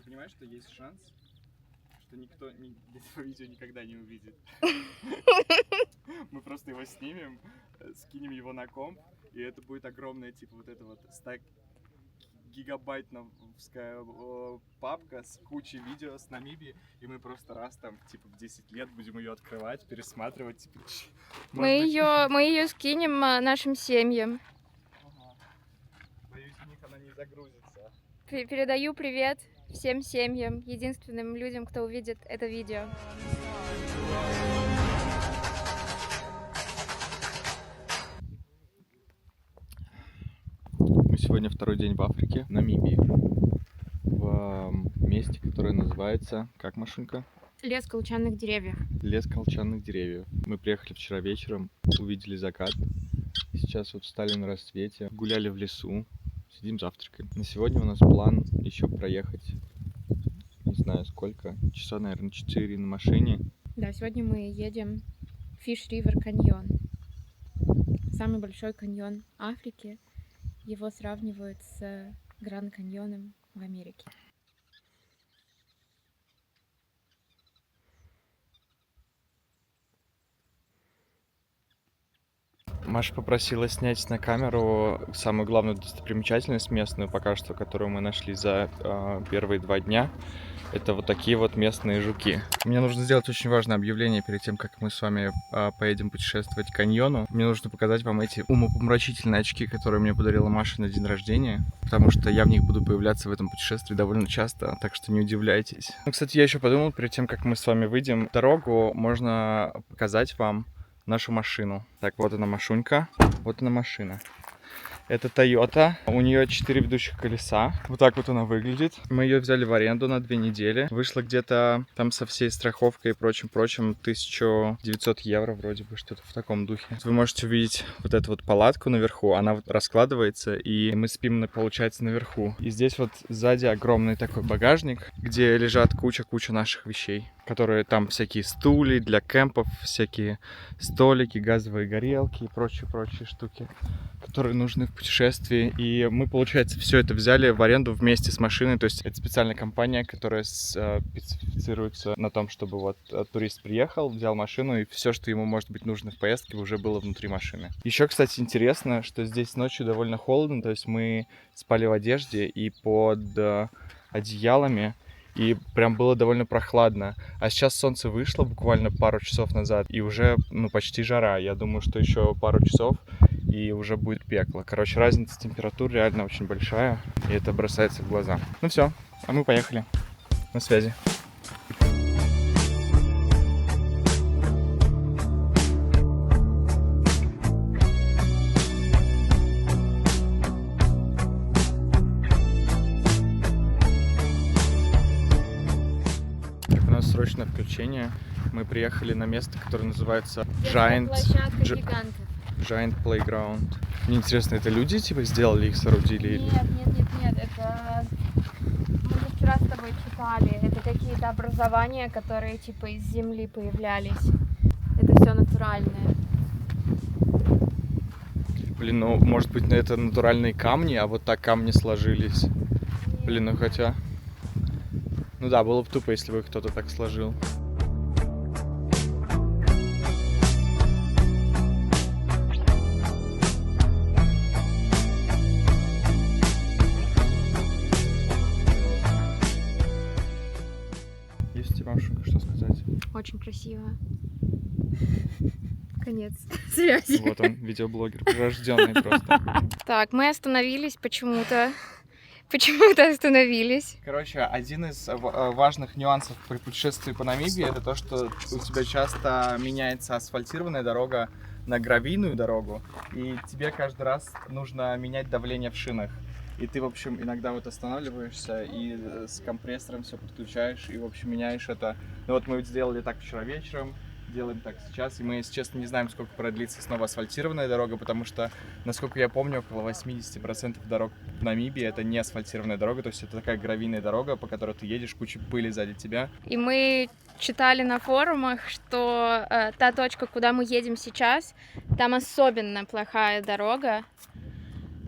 понимаешь, что есть шанс, что никто этого видео никогда не увидит. Мы просто его снимем, скинем его на комп, и это будет огромная, типа, вот эта вот 100 гигабайтновская папка с кучей видео с Намибии, и мы просто раз там, типа, в 10 лет будем ее открывать, пересматривать, типа, Мы ее скинем нашим семьям. Ага. Боюсь, у них она не загрузится. Передаю привет всем семьям, единственным людям, кто увидит это видео. Мы сегодня второй день в Африке, в Намибии, в месте, которое называется, как, Машенька? Лес колчанных деревьев. Лес колчанных деревьев. Мы приехали вчера вечером, увидели закат. Сейчас вот встали на рассвете, гуляли в лесу, сидим завтракаем. На сегодня у нас план еще проехать, не знаю сколько, часа, наверное, 4 на машине. Да, сегодня мы едем в Fish River каньон. Самый большой каньон Африки. Его сравнивают с Гранд каньоном в Америке. Маша попросила снять на камеру самую главную достопримечательность местную, пока что, которую мы нашли за первые 2 дня. Это вот такие вот местные жуки. Мне нужно сделать очень важное объявление перед тем, как мы с вами поедем путешествовать к каньону. Мне нужно показать вам эти умопомрачительные очки, которые мне подарила Маша на день рождения, потому что я в них буду появляться в этом путешествии довольно часто, так что не удивляйтесь. Ну, кстати, я еще подумал, перед тем, как мы с вами выйдем дорогу, можно показать вам нашу машину. Так, вот она Машунька, вот она машина. Это Toyota, у нее 4 ведущих колеса, вот так вот она выглядит. Мы ее взяли в аренду на 2 недели. Вышло где-то там со всей страховкой и прочим 1900 евро вроде бы, что-то в таком духе. Вы можете увидеть вот эту вот палатку наверху, она вот раскладывается, и мы спим, получается, наверху. И здесь вот сзади огромный такой багажник, где лежат куча наших вещей, которые там всякие стулья для кемпов, всякие столики, газовые горелки и прочие штуки, которые нужны в путешествии. И мы, получается, все это взяли в аренду вместе с машиной. То есть это специальная компания, которая специализируется на том, чтобы вот турист приехал, взял машину, и все, что ему может быть нужно в поездке, уже было внутри машины. Еще, кстати, интересно, что здесь ночью довольно холодно. То есть мы спали в одежде и под одеялами, и прям было довольно прохладно. А сейчас солнце вышло буквально пару часов назад, и уже, почти жара. Я думаю, что еще пару часов, и уже будет пекло. Короче, разница температур реально очень большая, и это бросается в глаза. Ну все, а мы поехали. На связи. Срочное включение. Мы приехали на место, которое называется Giant Playground. Мне интересно, это люди типа сделали их, соорудили? Нет, это мы вчера с тобой читали. Это какие-то образования, которые типа из земли появлялись. Это все натуральное. Блин, может быть, это натуральные камни, а вот так камни сложились. Нет. Блин, хотя... Ну да, было бы тупо, если бы кто-то так сложил. Есть тебе, Машенька, что сказать? Очень красиво. Конец связи. Вот он, видеоблогер, прирожденный просто. Так, мы остановились почему-то. Почему-то остановились. Короче, один из важных нюансов при путешествии по Намибии — это то, что у тебя часто меняется асфальтированная дорога на гравийную дорогу, и тебе каждый раз нужно менять давление в шинах. И ты, в общем, иногда вот останавливаешься и с компрессором все подключаешь, и, в общем, меняешь это. Ну вот мы сделали так вчера вечером, делаем так сейчас, и мы, если честно, не знаем, сколько продлится снова асфальтированная дорога, потому что, насколько я помню, около 80% дорог в Намибии это не асфальтированная дорога, то есть это такая гравийная дорога, по которой ты едешь, куча пыли сзади тебя. И мы читали на форумах, что та точка, куда мы едем сейчас, там особенно плохая дорога,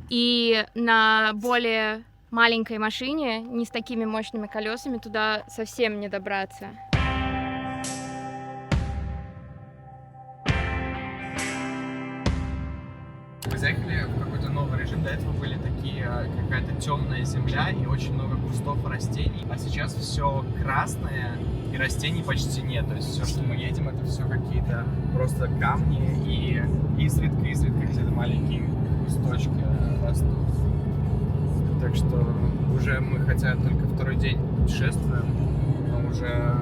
и на более маленькой машине, не с такими мощными колесами, туда совсем не добраться. Мы заехали в какой-то новый режим. До этого были такие какая-то темная земля и очень много кустов и растений. А сейчас все красное и растений почти нет. То есть все, что мы едем, это все какие-то просто камни и изредка где-то маленькие кусточки растут. Так что уже мы хотя только второй день путешествуем, но уже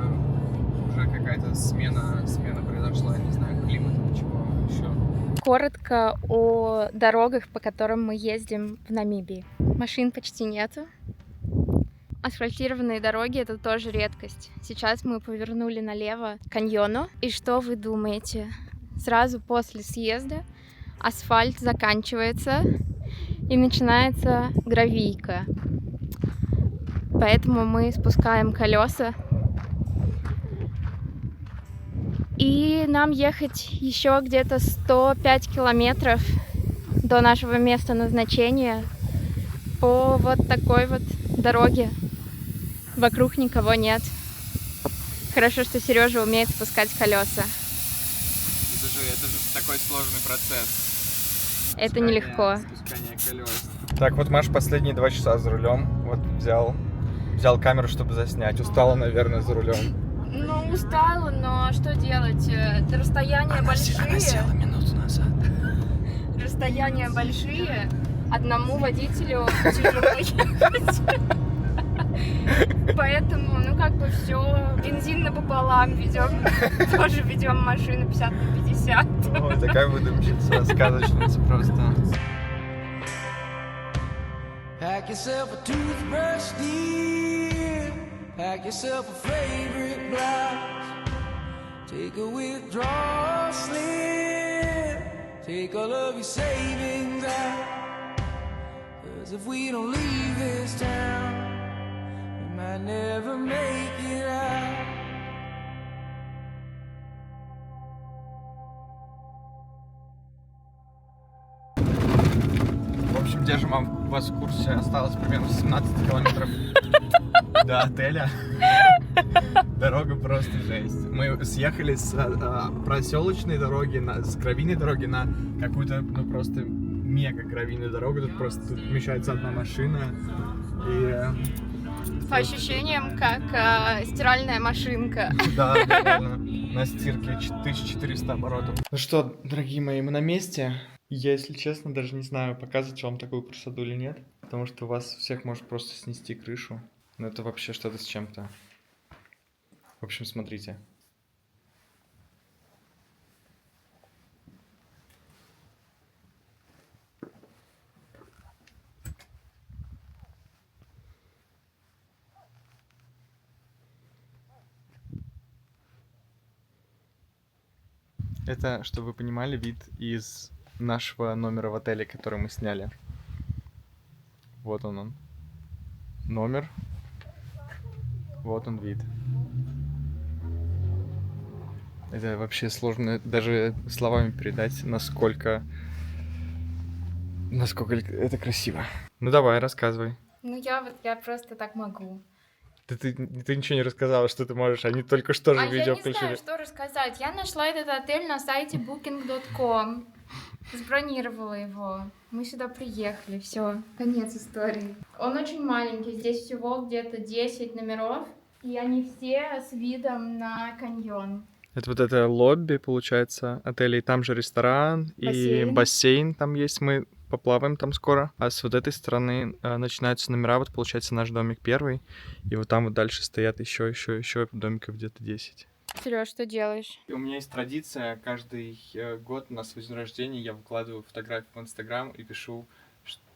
какая-то смена произошла, я не знаю, климата, чего еще. Коротко о дорогах, по которым мы ездим в Намибии. Машин почти нету. Асфальтированные дороги — это тоже редкость. Сейчас мы повернули налево к каньону. И что вы думаете? Сразу после съезда асфальт заканчивается и начинается гравийка. Поэтому мы спускаем колеса. И нам ехать еще где-то 105 километров до нашего места назначения по вот такой вот дороге. Вокруг никого нет. Хорошо, что Сережа умеет спускать колеса. Это же такой сложный процесс. Это нелегко. Спускание колес. Так, вот Маша последние 2 часа за рулем. Вот взял камеру, чтобы заснять. Устала, наверное, за рулем. Ну, устала, но что делать? Расстояния большие. Она села минуту назад. Расстояния большие. Одному водителю тяжело ехать. Поэтому, все, бензин напополам ведем. Тоже ведем машину 50 на 50. Ой, такая выдумщица, сказочница просто. Pack yourself a toothbrush, dear. Pack yourself a favorite blouse. Take a withdrawal slip. Take all of your savings out. 'Cause if we don't leave this town, we might never make it out. В общем, держим вас в курсе. Осталось примерно 17 километров до отеля. Дорога просто жесть. Мы съехали с проселочной дороги, с гравийной дороги на какую-то, просто мега гравийную дорогу. Тут вмещается одна машина. И По ощущениям, как стиральная машинка. да, реально. На стирке 1400 оборотов. Ну что, дорогие мои, мы на месте. Я, если честно, даже не знаю, показывать вам такую красоту или нет. Потому что у вас всех может просто снести крышу. Но это вообще что-то с чем-то. В общем, смотрите. Это, чтобы вы понимали, вид из нашего номера в отеле, который мы сняли. Вот он. Номер. Вот он вид. Это вообще сложно даже словами передать, насколько это красиво. Ну давай, рассказывай. Я просто так могу. Ты ничего не рассказала, что ты можешь, они только что же видео Я не включили. знаю, что рассказать. Я нашла этот отель на сайте booking.com. Забронировала его. Мы сюда приехали. Все, конец истории. Он очень маленький. Здесь всего где-то 10 номеров. И они все с видом на каньон. Это вот это лобби, получается, отеля. И там же ресторан, и бассейн там есть. Мы поплаваем там скоро. А с вот этой стороны начинаются номера. Вот, получается, наш домик первый. И вот там вот дальше стоят еще домиков где-то 10. Серёж, что делаешь? У меня есть традиция, каждый год на свой день рождения я выкладываю фотографию в Инстаграм и пишу,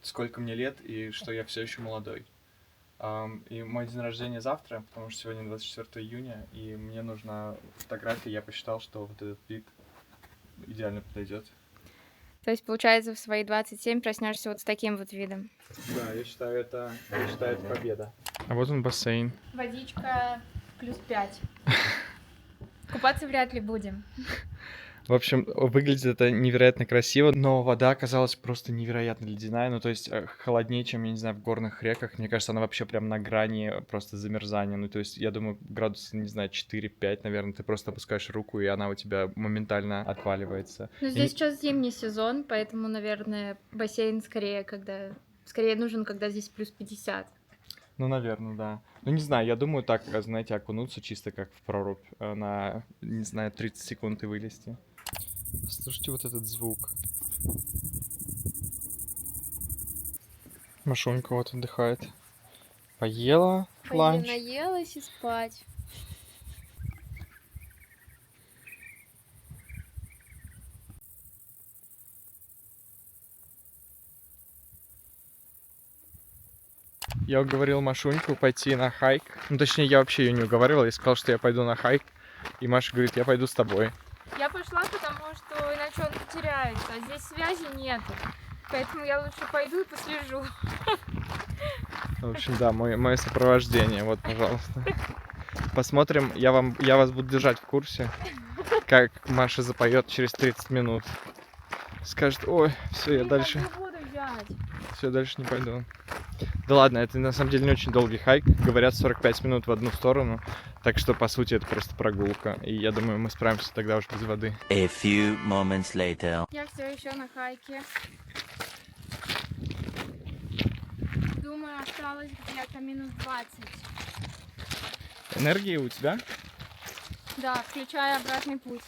сколько мне лет и что я все еще молодой. И мой день рождения завтра, потому что сегодня 24 июня, и мне нужна фотография. Я посчитал, что вот этот вид идеально подойдет. То есть, получается, в свои 27 проснешься вот с таким вот видом. Да, я считаю, это победа. А вот он бассейн. Водичка +5. Купаться вряд ли будем. В общем, выглядит это невероятно красиво, но вода оказалась просто невероятно ледяная, ну, то есть холоднее, чем, я не знаю, в горных реках. Мне кажется, она вообще прям на грани просто замерзания. Ну, то есть, я думаю, градусов, не знаю, 4-5, наверное, ты просто опускаешь руку, и она у тебя моментально отваливается. Но И здесь сейчас зимний сезон, поэтому, наверное, бассейн скорее нужен, когда здесь плюс 50. Ну, наверное, да. Ну, не знаю, я думаю, так, знаете, окунуться чисто как в прорубь на, не знаю, 30 секунд и вылезти. Слушайте вот этот звук. Машунька вот отдыхает. Поела ланч. Наелась и спать. Я уговорил Машуньку пойти на хайк. Ну, точнее, я вообще ее не уговаривал. Я сказал, что я пойду на хайк. И Маша говорит, я пойду с тобой. Я пошла, потому что иначе он потеряется, а здесь связи нету. Поэтому я лучше пойду и послежу. В общем, да, мое сопровождение. Вот, пожалуйста. Посмотрим. Я вас буду держать в курсе, как Маша запоет через 30 минут. Скажет, ой, все, я дальше. Буду взять. Все, дальше не пойду. Да ладно, это на самом деле не очень долгий хайк. Говорят, 45 минут в одну сторону. Так что, по сути, это просто прогулка. И я думаю, мы справимся тогда уж без воды. A few moments later. Я все еще на хайке. Думаю, осталось где-то минут 20. Энергии у тебя? Да, включая обратный путь.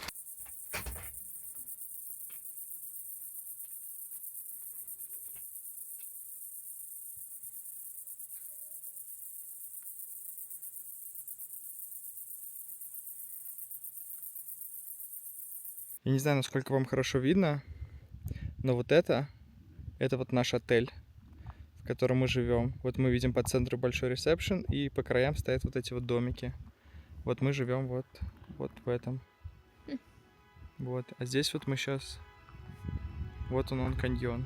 Я не знаю, насколько вам хорошо видно, но вот это вот наш отель, в котором мы живем. Вот мы видим по центру большой ресепшн, и по краям стоят вот эти вот домики. Вот мы живем вот в этом. Вот. А здесь вот мы сейчас... Вот он каньон.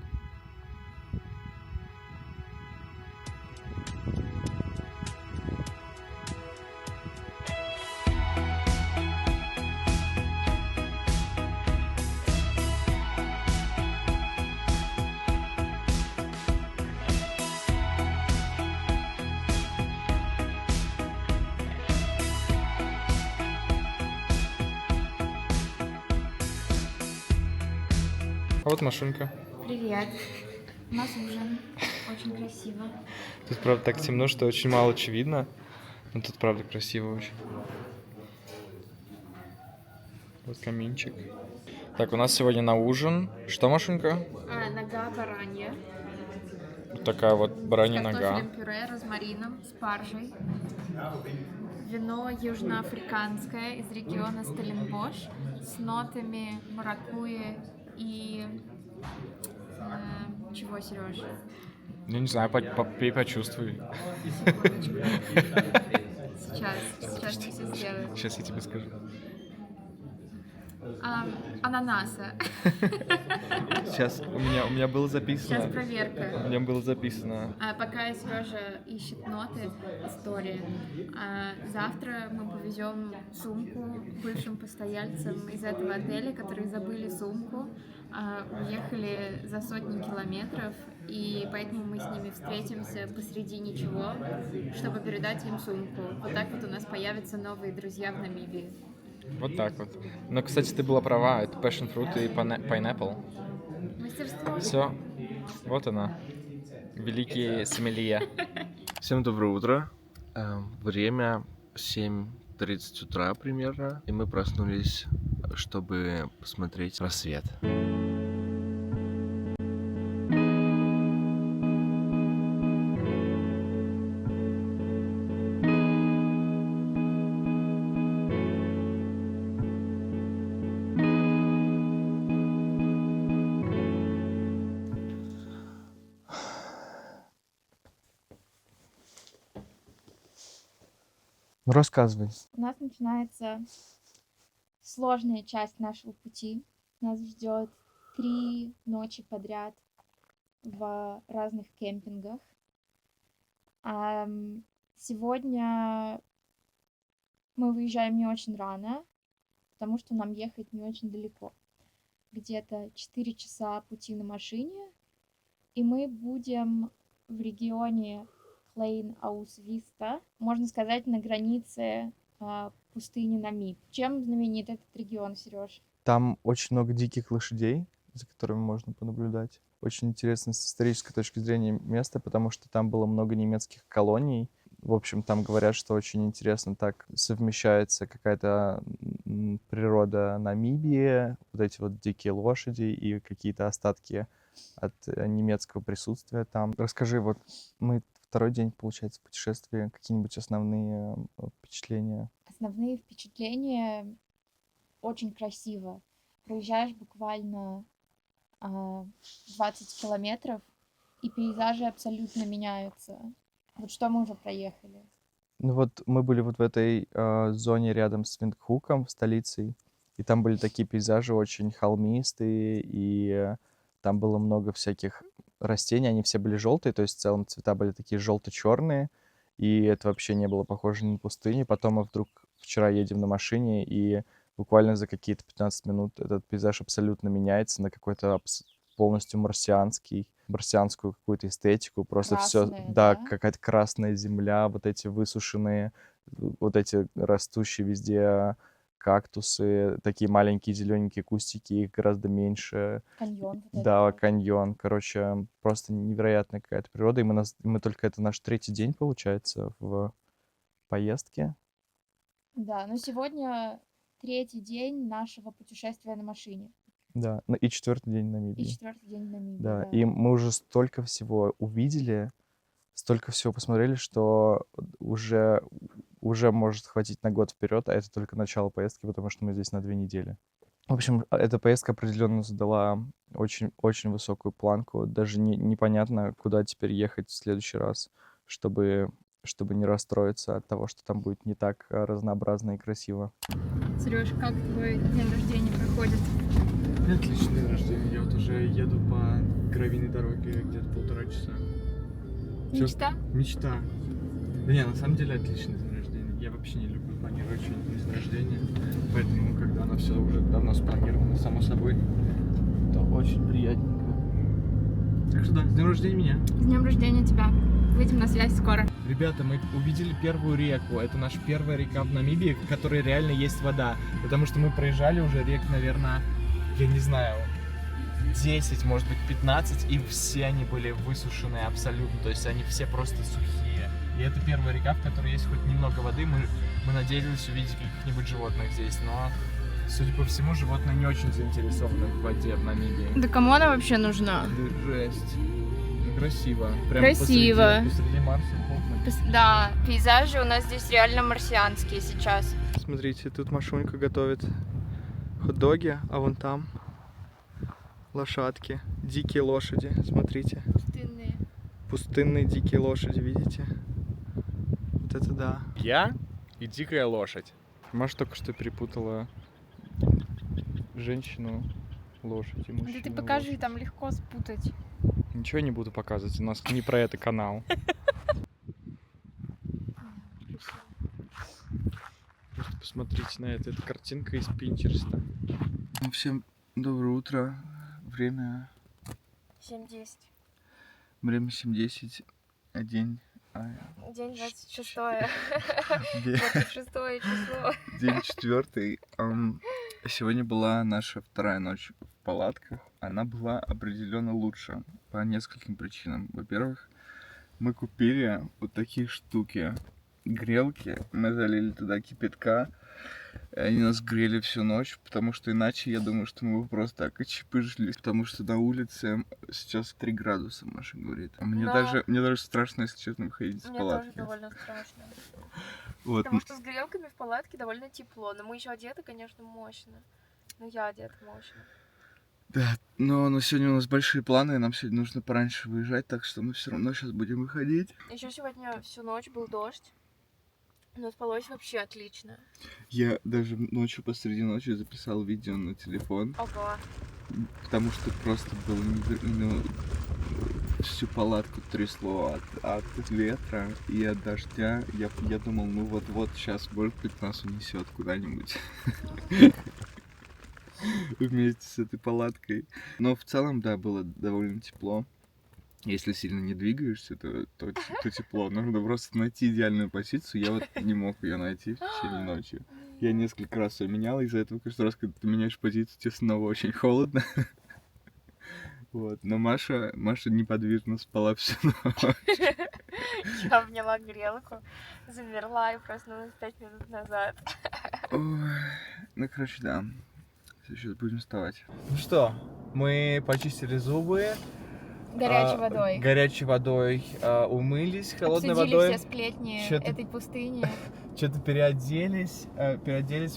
А вот Машунька. Привет. У нас ужин. Очень красиво. Тут, правда, так темно, что очень мало чего видно. Но тут, правда, красиво очень. Вот каминчик. Так, у нас сегодня на ужин. Что, Машунька? Нога баранья. Вот такая вот баранья С нога. картофелем пюре, розмарином, спаржей. Вино южноафриканское из региона Стелленбош с нотами маракуйи и... чего, Сереж? Ну, не знаю, попей, почувствуй. Сейчас мы все сделаем. Сейчас я тебе скажу. Ананаса. Сейчас у меня было записано. Сейчас проверка. У меня было записано. Пока Сережа ищет ноты, истории. Завтра мы повезем сумку бывшим постояльцам из этого отеля, которые забыли сумку, уехали за сотни километров, и поэтому мы с ними встретимся посреди ничего, чтобы передать им сумку. Вот так вот у нас появятся новые друзья в Намибии. Вот так вот. Но, кстати, ты была права. Это passion fruit и pineapple. Мастерство. Все. Вот она. Великий сомелье. Всем доброе утро. Время 7:30 утра примерно. И мы проснулись, чтобы посмотреть рассвет. Ну, рассказывай. У нас начинается сложная часть нашего пути. Нас ждет 3 ночи подряд в разных кемпингах. Сегодня мы выезжаем не очень рано, потому что нам ехать не очень далеко. где-то 4 часа пути на машине, и мы будем в регионе Клейн-Аус-Виста, можно сказать, на границе пустыни Намиб. Чем знаменит этот регион, Сереж? Там очень много диких лошадей, за которыми можно понаблюдать. Очень интересно с исторической точки зрения место, потому что там было много немецких колоний. В общем, там говорят, что очень интересно так совмещается какая-то природа Намибии, вот эти вот дикие лошади и какие-то остатки от немецкого присутствия там. Расскажи, вот мы второй день, получается, путешествия, какие-нибудь основные впечатления? Основные впечатления: очень красиво. Проезжаешь буквально 20 километров, и пейзажи абсолютно меняются. Вот что мы уже проехали. Ну вот мы были вот в этой зоне рядом с Виндхуком, столицей, и там были такие пейзажи очень холмистые, и там было много всяких растений, они все были желтые, то есть в целом цвета были такие желто-черные, и это вообще не было похоже на пустыню. Потом мы вдруг вчера едем на машине, и буквально за какие-то 15 минут этот пейзаж абсолютно меняется на какой-то полностью марсианскую какую-то эстетику. Просто все, Красное, да, да? какая-то красная земля, вот эти высушенные, вот эти растущие везде кактусы, такие маленькие зелененькие кустики, их гораздо меньше. Каньон вот Да, этот вот. каньон. Короче, просто невероятная какая-то природа. И мы только это наш третий день, получается, в поездке. Да, но сегодня третий день нашего путешествия на машине. Да, ну и четвертый день в И Намибии. четвертый день в Намибии. Да, и мы уже столько всего увидели, столько всего посмотрели, что уже может хватить на год вперед, а это только начало поездки, потому что мы здесь на 2 недели. В общем, эта поездка определенно задала очень высокую планку. Даже непонятно, куда теперь ехать в следующий раз, чтобы не расстроиться от того, что там будет не так разнообразно и красиво. Сереж, как твой день рождения проходит? Отличный день рождения. Я вот уже еду по гравийной дороге где-то 1,5 часа. Мечта? Мечта. Да не, на самом деле отличный день рождения. Я вообще не люблю планировать что-нибудь день рождения. Поэтому, когда оно все уже давно спланировано, само собой, то очень приятненько. Так что да, с днем рождения меня. С днем рождения тебя. Выйдем на связь скоро. Ребята, мы увидели первую реку. Это наша первая река в Намибии, в которой реально есть вода. Потому что мы проезжали уже рек, наверное, я не знаю, 10, может быть, 15, и все они были высушенные абсолютно. То есть они все просто сухие. И это первая река, в которой есть хоть немного воды. Мы надеялись увидеть каких-нибудь животных здесь, но, судя по всему, животные не очень заинтересованы в воде в Намибии. Да кому она вообще нужна? Да жесть. Ну, красиво. Прям Красиво. посреди Марса. Да, пейзажи у нас здесь реально марсианские сейчас. Смотрите, тут Машунька готовит хот-доги, а вон там лошадки, дикие лошади, смотрите. Пустынные. Пустынные дикие лошади, видите? Вот это да. Я и дикая лошадь. Маша только что перепутала женщину, лошадь и мужчину. Да ты покажи, лошадь. там легко спутать. Ничего не буду показывать, у нас не про это канал. Просто посмотрите на это картинка из Пинтереста. Всем доброе утро. Время 7:10. 7:10, день... День 26-е. День 26-е число. День 4. Сегодня была наша вторая ночь в палатках. Она была определенно лучше по нескольким причинам. Во-первых, мы купили вот такие штуки. Грелки. Мы залили туда кипятка. И они нас грели всю ночь, потому что иначе, я думаю, что мы бы просто так очепыжились. Потому что на улице сейчас 3 градуса, Маша говорит. А мне, Да. мне даже страшно, если честно, выходить из Мне палатки. тоже довольно страшно. Вот. Потому что с грелками в палатке довольно тепло. Но мы еще одеты, конечно, мощно. Ну, я одета мощно. Да, но сегодня у нас большие планы, и нам сегодня нужно пораньше выезжать, так что мы все равно сейчас будем выходить. Еще сегодня всю ночь был дождь. Но спалось вообще отлично. Я даже ночью, посреди ночи записал видео на телефон, Ого. потому что просто было всю палатку трясло от ветра и от дождя. Я думал, ну вот сейчас, может быть, нас унесет куда-нибудь. вместе с этой палаткой. Но в целом, да, было довольно тепло. Если сильно не двигаешься, то тепло. Нужно просто найти идеальную позицию. Я вот не мог ее найти в течение ночи. Я несколько раз ее менял, из-за этого каждый раз, когда ты меняешь позицию, тебе снова очень холодно. Вот. Но Маша неподвижно спала всю ночь. Я обняла грелку, замерла и проснулась 5 минут назад. Ой. Ну, короче, да. Сейчас будем вставать. Ну что, мы почистили зубы. Горячей водой умылись, холодной Обсудили водой. все сплетни Чё-то- этой пустыни. Что-то переоделись,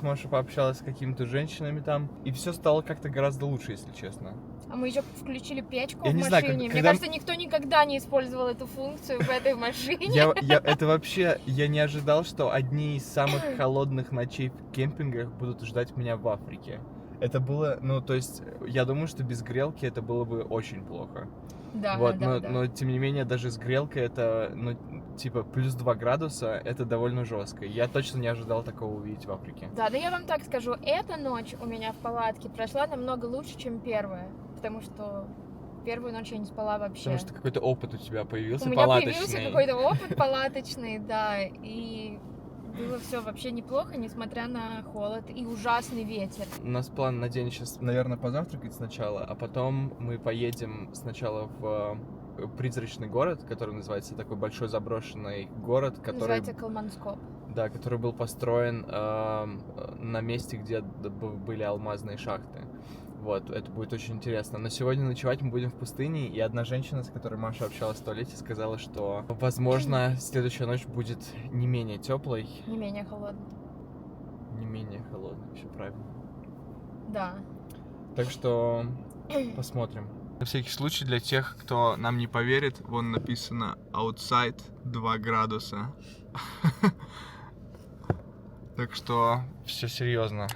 Маша пообщалась с какими-то женщинами там, и все стало как-то гораздо лучше, если честно. А мы еще включили печку Я в не знаю, машине. Мне когда- кажется, никто никогда не использовал эту функцию в этой машине. Это вообще, я не ожидал, что одни из самых холодных ночей в кемпингах будут ждать меня в Африке. Это было, ну, то есть, я думаю, что без грелки это было бы очень плохо. Да, Вот, да, но, да. но тем не менее, даже с грелкой это, ну, типа, плюс 2 градуса, это довольно жестко. Я точно не ожидал такого увидеть в Африке. Да, но я вам так скажу, эта ночь у меня в палатке прошла намного лучше, чем первая. Потому что первую ночь я не спала вообще. Потому что какой-то опыт у тебя появился У меня палаточный. появился какой-то опыт палаточный, да, и было все вообще неплохо, несмотря на холод и ужасный ветер. У нас план на день сейчас, наверное, позавтракать сначала, а потом мы поедем сначала в призрачный город, который называется такой большой заброшенный город, который, Называется Калманскоп. да, который был построен на месте, где были алмазные шахты. Вот, это будет очень интересно. Но сегодня ночевать мы будем в пустыне, и одна женщина, с которой Маша общалась в туалете, сказала, что, возможно, следующая ночь будет не менее теплой, Не менее холодно. не менее холодной, все правильно. Да. Так что посмотрим. На всякий случай, для тех, кто нам не поверит, вон написано outside 2 градуса. Так что все серьезно.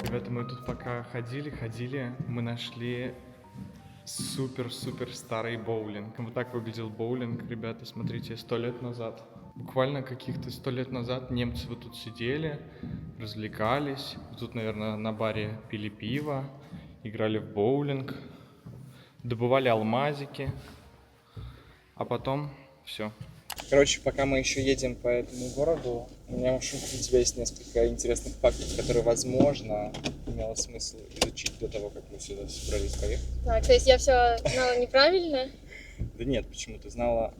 Ребята, мы тут пока ходили, мы нашли супер-супер старый боулинг. Вот так выглядел боулинг, ребята, смотрите, 100 лет назад. Буквально каких-то 100 лет назад немцы вот тут сидели, развлекались. Тут, наверное, на баре пили пиво, играли в боулинг, добывали алмазики, а потом все. Короче, пока мы еще едем по этому городу, у меня, Машенька, для тебя есть несколько интересных фактов, которые, возможно, имело смысл изучить до того, как мы сюда собрались поехать. Так, то есть я все знала неправильно? Да нет, почему? Ты знала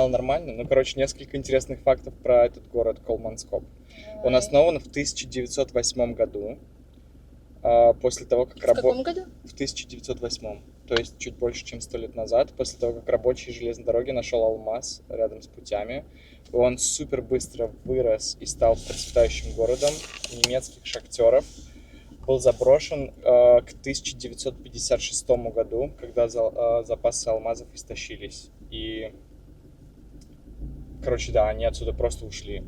нормально. Ну, короче, несколько интересных фактов про этот город Калманскоп. Он основан в 1908 году. После того, как В каком году? В 1908, то есть чуть больше, чем 100 лет назад, после того, как рабочий железной дороги нашел алмаз рядом с путями. Он супер быстро вырос и стал процветающим городом немецких шахтеров. Был заброшен к 1956 году, когда запасы алмазов истощились. И, короче, да, они отсюда просто ушли.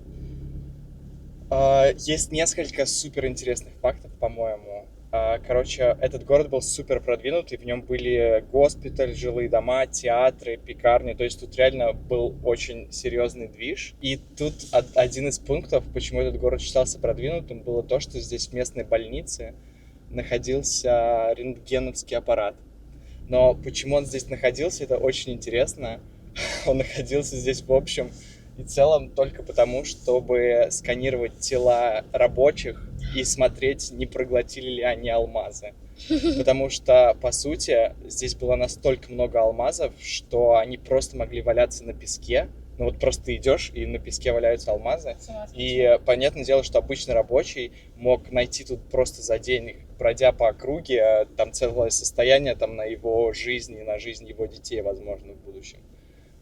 Есть несколько супер интересных фактов, по-моему. Короче, этот город был супер продвинутый, в нем были госпиталь, жилые дома, театры, пекарни, то есть тут реально был очень серьезный движ. И тут один из пунктов, почему этот город считался продвинутым, было то, что здесь в местной больнице находился рентгеновский аппарат. Но почему он здесь находился, это очень интересно. Он находился здесь, в общем и целом, только потому, чтобы сканировать тела рабочих и смотреть, не проглотили ли они алмазы. Потому что, по сути, здесь было настолько много алмазов, что они просто могли валяться на песке, Ну вот просто ты идешь, и на песке валяются алмазы. И понятное дело, что обычный рабочий мог найти тут просто за день, пройдя по округе, там целое состояние там на его жизнь и на жизнь его детей, возможно, в будущем.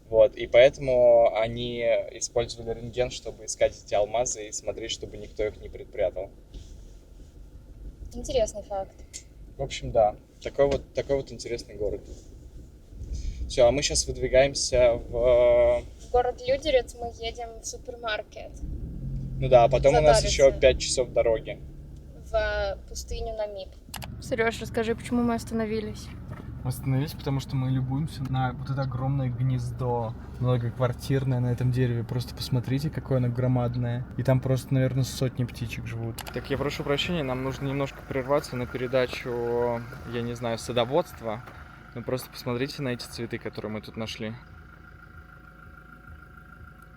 Вот, и поэтому они использовали рентген, чтобы искать эти алмазы и смотреть, чтобы никто их не предпрятал. Интересный факт. В общем, да, такой вот интересный город. Все, а мы сейчас выдвигаемся в... В город Людерец мы едем в супермаркет. Ну да, а потом у нас Задавится. еще 5 часов дороги. В пустыню Намиб. Сереж, расскажи, почему мы остановились? Мы остановились, потому что мы любуемся на вот это огромное гнездо многоквартирное на этом дереве. Просто посмотрите, какое оно громадное. И там просто, наверное, сотни птичек живут. Так, я прошу прощения, нам нужно немножко прерваться на передачу, я не знаю, садоводства. Ну просто посмотрите на эти цветы, которые мы тут нашли.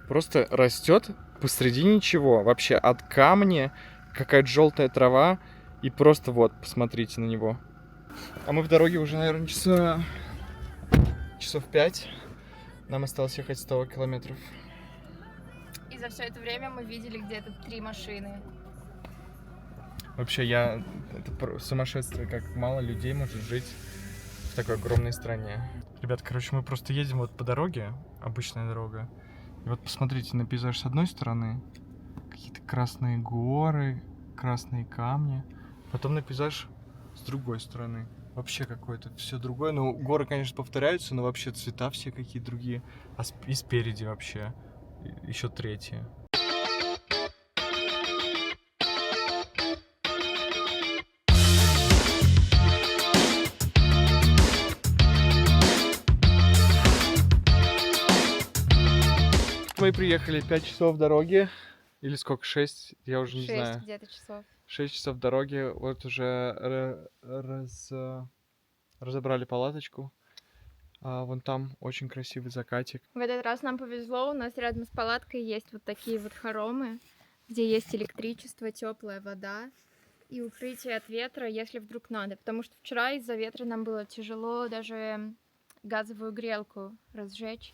Просто растет посреди ничего. Вообще от камня какая-то желтая трава. И просто вот, посмотрите на него. А мы в дороге уже, наверное, часов 5. Нам осталось ехать 100 километров. И за все это время мы видели где-то 3 машины. Вообще, это сумасшествие, как мало людей может жить в такой огромной стране. Ребят, короче, мы просто едем вот по дороге, обычная дорога. И вот посмотрите на пейзаж с одной стороны. Какие-то красные горы, красные камни. Потом на пейзаж с другой стороны. Вообще какое-то все другое. Ну, горы, конечно, повторяются, но вообще цвета все какие-то другие. И спереди вообще еще третье. Мы приехали 5 часов дороги. Или сколько? 6? Я уже не знаю. 6 где-то часов. 6 часов дороги, вот уже разобрали палаточку. Вон там очень красивый закатик. В этот раз нам повезло, у нас рядом с палаткой есть вот такие вот хоромы, где есть электричество, теплая вода и укрытие от ветра, если вдруг надо. Потому что вчера из-за ветра нам было тяжело даже газовую грелку разжечь,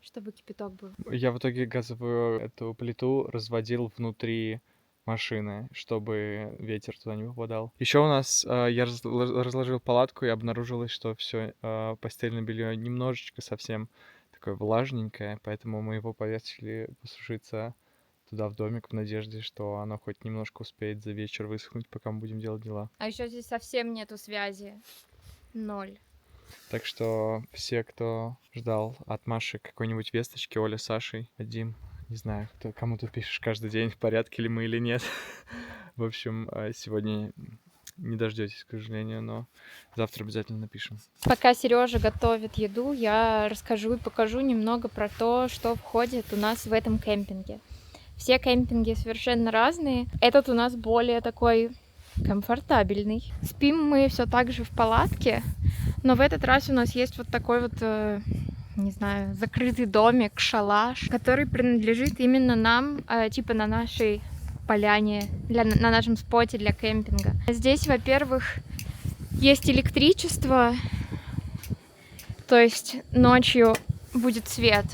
чтобы кипяток был. Я в итоге газовую эту плиту разводил внутри машины, чтобы ветер туда не попадал. Еще у нас я разложил палатку и обнаружилось, что все постельное белье немножечко совсем такое влажненькое, поэтому мы его повесили посушиться туда в домик в надежде, что оно хоть немножко успеет за вечер высохнуть, пока мы будем делать дела. А еще здесь совсем нету связи. 0. Так что все, кто ждал от Маши какой-нибудь весточки, Оля с Сашей, Дим, не знаю, кому ты пишешь каждый день, в порядке ли мы или нет. В общем, сегодня не дождетесь, к сожалению, но завтра обязательно напишем. Пока Сережа готовит еду, я расскажу и покажу немного про то, что входит у нас в этом кемпинге. Все кемпинги совершенно разные. Этот у нас более такой комфортабельный. Спим мы все так же в палатке, но в этот раз у нас есть вот такой вот, не знаю, закрытый домик, шалаш, который принадлежит именно нам, типа на нашей поляне, на нашем споте для кемпинга. Здесь, во-первых, есть электричество, то есть ночью будет свет.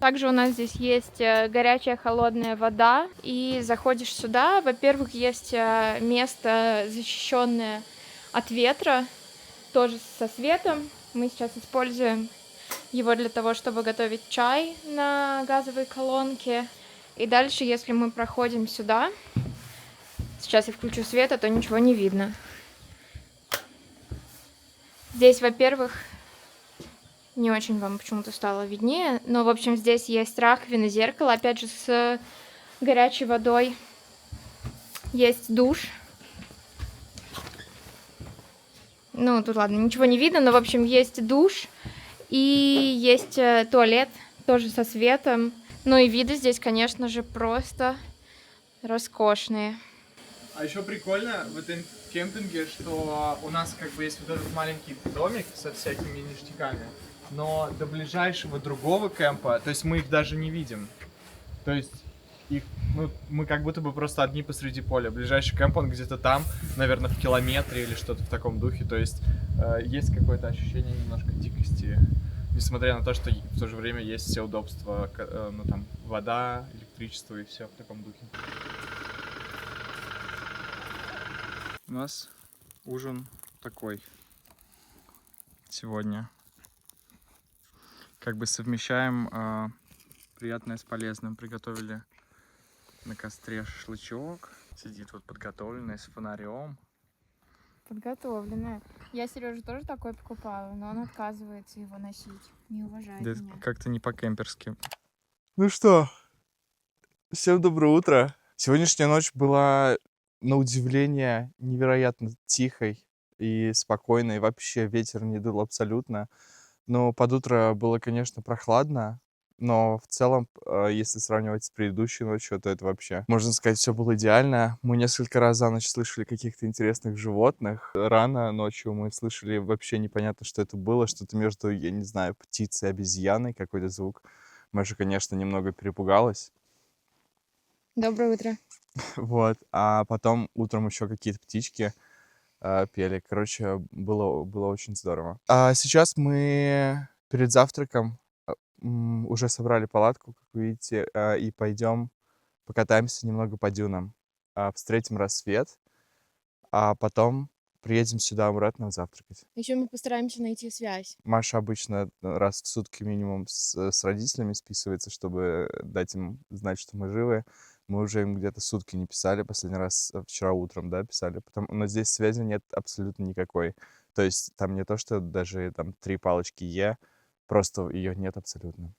Также у нас здесь есть горячая холодная вода, и заходишь сюда, во-первых, есть место, защищенное от ветра, тоже со светом. Мы сейчас используем его для того, чтобы готовить чай на газовой колонке. И дальше, если мы проходим сюда, сейчас я включу свет, а то ничего не видно. Здесь, во-первых, не очень вам почему-то стало виднее, но, в общем, здесь есть раковина, зеркало, опять же, с горячей водой. Есть душ. Ну, тут, ладно, ничего не видно, но, в общем, есть душ. И есть туалет, тоже со светом. Ну и виды здесь, конечно же, просто роскошные. А еще прикольно в этом кемпинге, что у нас как бы есть вот этот маленький домик со всякими ништяками, но до ближайшего другого кемпа, то есть мы их даже не видим. То есть их, ну, мы как будто бы просто одни посреди поля. Ближайший кемп, он где-то там, наверное, в километре или что-то в таком духе. То есть есть какое-то ощущение немножко дикости Несмотря на то, что в то же время есть все удобства, ну там вода, электричество и все в таком духе. У нас ужин такой сегодня. Как бы совмещаем приятное с полезным. Приготовили на костре шашлычок. Сидит вот подготовленный с фонарем. Подготовленная. Я Сережу тоже такой покупала, но он отказывается его носить. Не уважает Да меня. как-то не по-кемперски. Ну что, всем доброе утро. Сегодняшняя ночь была, на удивление, невероятно тихой и спокойной. Вообще ветер не дул абсолютно. Но под утро было, конечно, прохладно. Но в целом, если сравнивать с предыдущей ночью, то это вообще, можно сказать, все было идеально. Мы несколько раз за ночь слышали каких-то интересных животных. Рано ночью мы слышали вообще непонятно, что это было. Что-то между, я не знаю, птицей и обезьяной, какой-то звук. Маша, конечно, немного перепугалась. Доброе утро. Вот. А потом утром еще какие-то птички пели. Короче, было очень здорово. А сейчас мы перед завтраком уже собрали палатку, как вы видите, и пойдем покатаемся немного по дюнам. Встретим рассвет, а потом приедем сюда обратно завтракать. Еще мы постараемся найти связь. Маша обычно раз в сутки минимум с родителями списывается, чтобы дать им знать, что мы живы. Мы уже им где-то сутки не писали, последний раз вчера утром, да, писали. Но здесь связи нет абсолютно никакой. То есть там не то, что даже там 3 палочки Е, просто ее нет абсолютно.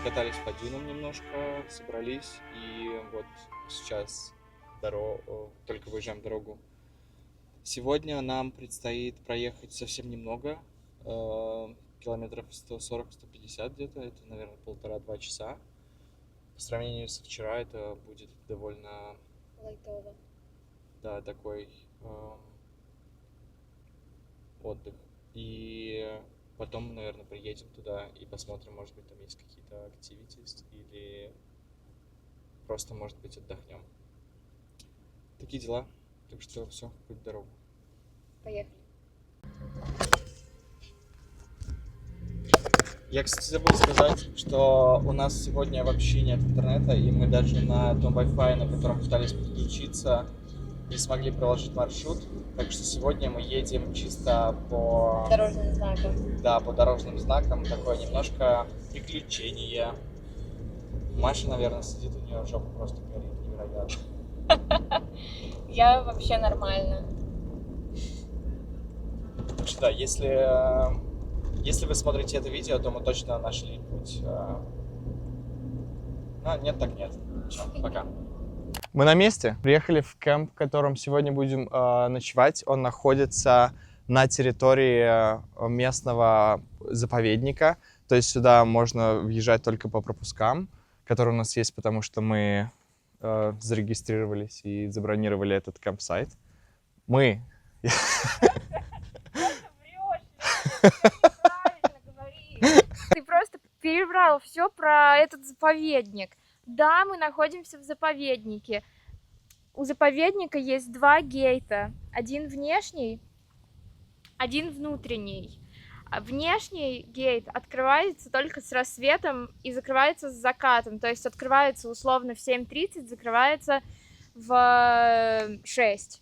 Катались по дюнам немножко, собрались, и вот сейчас только выезжаем дорогу. Сегодня нам предстоит проехать совсем немного, километров 140-150 где-то, это, наверное, 1,5-2 часа. По сравнению со вчера это будет довольно... Лайтово. Да, такой отдых. И потом, наверное, приедем туда и посмотрим, может быть, там есть какие-то activities или просто, может быть, отдохнем. Такие дела. Так что все, путь в дорогу. Поехали. Я, кстати, забыл сказать, что у нас сегодня вообще нет интернета, и мы даже на том Wi-Fi, на котором пытались подключиться, не смогли проложить маршрут. Так что сегодня мы едем чисто по... Дорожным знаком. Да, по дорожным знакам. Такое немножко приключение. Маша, наверное, сидит, у нее жопа просто горит невероятно. Я вообще нормально. Так что да, если вы смотрите это видео, то мы точно нашли путь. Нет, так нет. Все, пока. Мы на месте. Приехали в кемп, в котором сегодня будем ночевать. Он находится на территории местного заповедника. То есть сюда можно въезжать только по пропускам, которые у нас есть, потому что мы зарегистрировались и забронировали этот кемп-сайт. Мы... Ты просто перебрал все про этот заповедник. Да, мы находимся в заповеднике. У заповедника есть 2 гейта. Один внешний, один внутренний. Внешний гейт открывается только с рассветом и закрывается с закатом. То есть открывается условно в 7:30, закрывается в 6.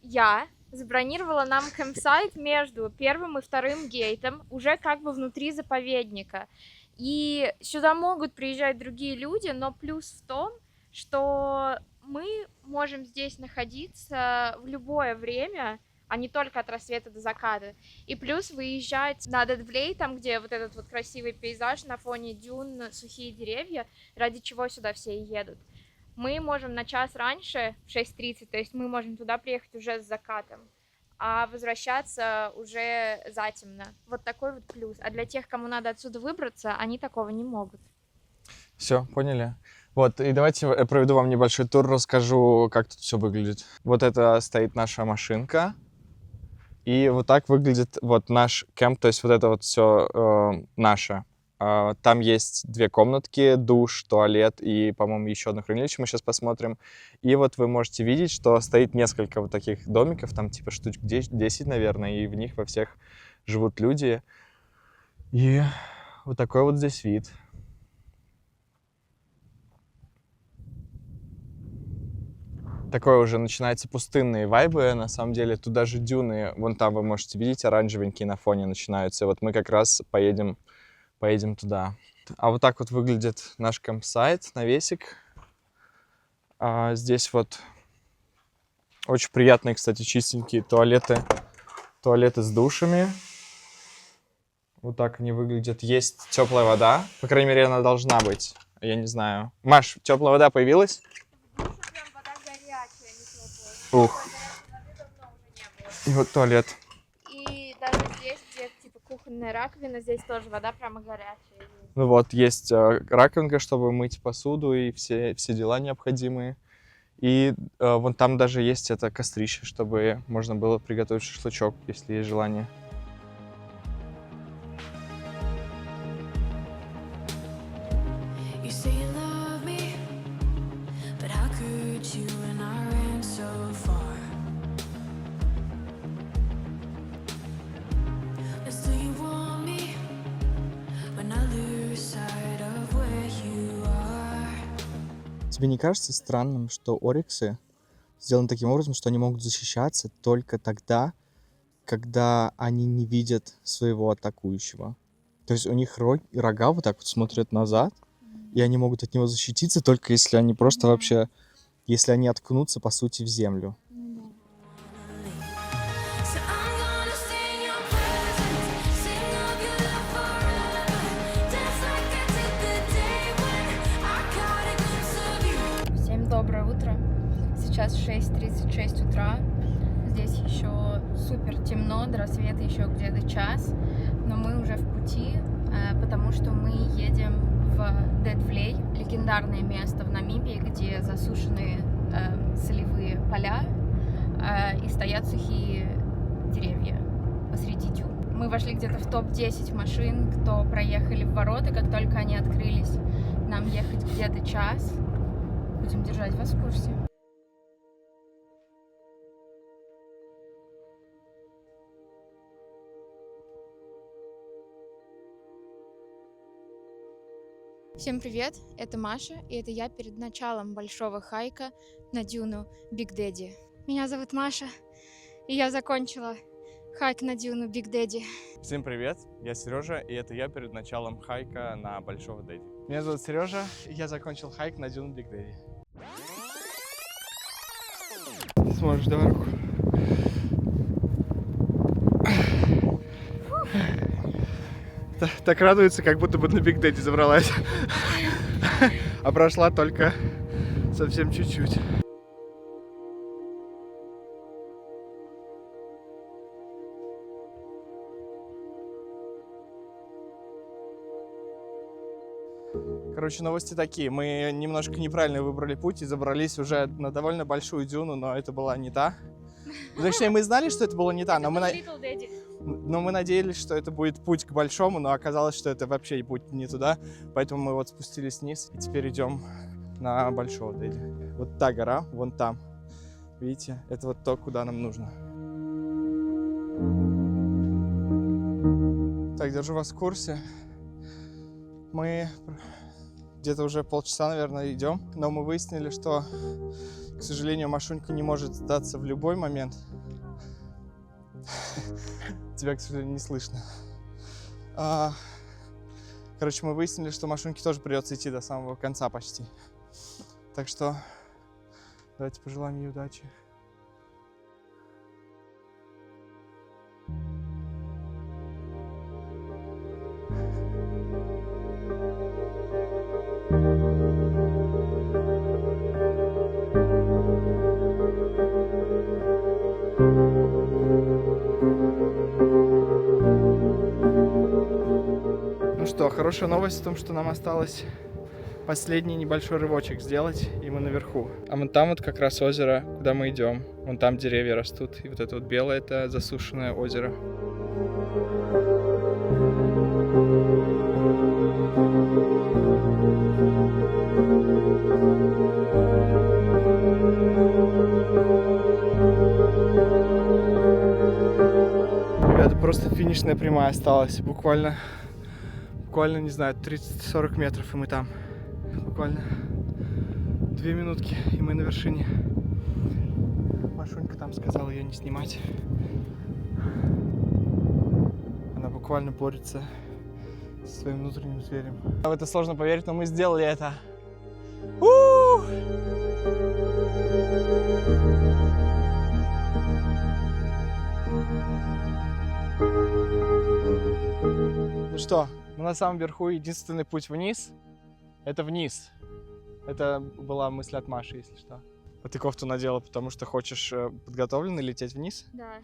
Я забронировала нам кемпсайт между первым и вторым гейтом, уже как бы внутри заповедника. И сюда могут приезжать другие люди, но плюс в том, что мы можем здесь находиться в любое время, а не только от рассвета до заката. И плюс выезжать на Дедвлей, там, где вот этот вот красивый пейзаж на фоне дюн, сухие деревья, ради чего сюда все и едут. Мы можем на час раньше, в 6:30, то есть мы можем туда приехать уже с закатом, а возвращаться уже затемно. Вот такой вот плюс. А для тех, кому надо отсюда выбраться, они такого не могут. Все, поняли? Вот, и давайте я проведу вам небольшой тур, расскажу, как тут все выглядит. Вот это стоит наша машинка. И вот так выглядит вот наш кемп, то есть вот это вот все наше. Там есть 2 комнатки, душ, туалет и, по-моему, еще одно хранилище. Мы сейчас посмотрим. И вот вы можете видеть, что стоит несколько вот таких домиков, там типа штучек 10, наверное, и в них во всех живут люди. И вот такой вот здесь вид. Такое уже начинаются пустынные вайбы, на самом деле. Тут даже дюны, вон там вы можете видеть, оранжевенькие на фоне начинаются. И вот мы как раз поедем туда. А вот так вот выглядит наш кампсайт, навесик. Здесь вот очень приятные, кстати, чистенькие туалеты с душами. Вот так они выглядят. Есть теплая вода, по крайней мере, она должна быть. Я не знаю. Маш, теплая вода появилась? Прям вода горячая, не теплая. Ух. Воды давно уже не было. И вот туалет. И даже здесь, где типа кухонная раковина, здесь тоже вода прямо горячая. Ну вот, есть раковинка, чтобы мыть посуду и все дела необходимые. И вон там даже есть это кострище, чтобы можно было приготовить шашлычок, если есть желание. You say you love me, but how could you when I ran so far? And still you want me when I lose sight of where you are. Тебе не кажется странным, что ориксы сделаны таким образом, что они могут защищаться только тогда, когда они не видят своего атакующего? То есть у них рога вот так вот смотрят назад, и они могут от него защититься только если они просто вообще, если они откнутся, по сути, в землю. So I'm gonna stay in your presence, sing of your love forever, dance like I did the day when I caught a glimpse of you. Всем доброе утро. Сейчас 6:36 утра. Здесь еще супер темно, до рассвета еще где-то час. Но мы уже в пути, потому что мы едем в Дедфлей, легендарное место в Намибии, где засушены солевые поля и стоят сухие деревья посреди дюн. Мы вошли где-то в топ-10 машин, кто проехали в ворота, как только они открылись. Нам ехать где-то час. Будем держать вас в курсе. Всем привет, это Маша, и это я перед началом большого хайка на дюну Биг Дэдди. Меня зовут Маша, и я закончила хайк на дюну Биг Дэдди. Всем привет, я Сережа, и это я перед началом хайка на Большого Дэдди. Меня зовут Сережа, и я закончил хайк на дюну Биг Дэдди. Сможешь, давай руку. Так радуется, как будто бы на Биг Дэдди забралась. А прошла только совсем чуть-чуть. Короче, новости такие. Мы немножко неправильно выбрали путь и забрались уже на довольно большую дюну, но это была не та. Точнее, мы знали, что это было не та, но мы надеялись, что это будет путь к большому, но оказалось, что это вообще путь не туда. Поэтому мы вот спустились вниз и теперь идем на Большого Дэдди. Вот та гора, вон там. Видите, это вот то, куда нам нужно. Так, держу вас в курсе. Мы где-то уже полчаса, наверное, идем, но мы выяснили, что, к сожалению, Машунька не может сдаться в любой момент. Тебя, к сожалению, не слышно. Короче, мы выяснили, что Машуньке тоже придется идти до самого конца почти. Так что давайте пожелаем ей удачи. Ну что, хорошая новость в том, что нам осталось последний небольшой рывочек сделать, и мы наверху. А вон там вот как раз озеро, куда мы идем. Вон там деревья растут, и вот это вот белое — это засушенное озеро. просто финишная прямая осталась. Буквально, не знаю, 30-40 метров, и мы там. Буквально 2 минутки, и мы на вершине. Машунька там сказала ее не снимать. Она буквально борется со своим внутренним зверем. В это сложно поверить, но мы сделали это. Ну что, мы на самом верху, единственный путь вниз — это вниз. Это была мысль от Маши, если что. А ты кофту надела, потому что хочешь подготовленно лететь вниз? Да.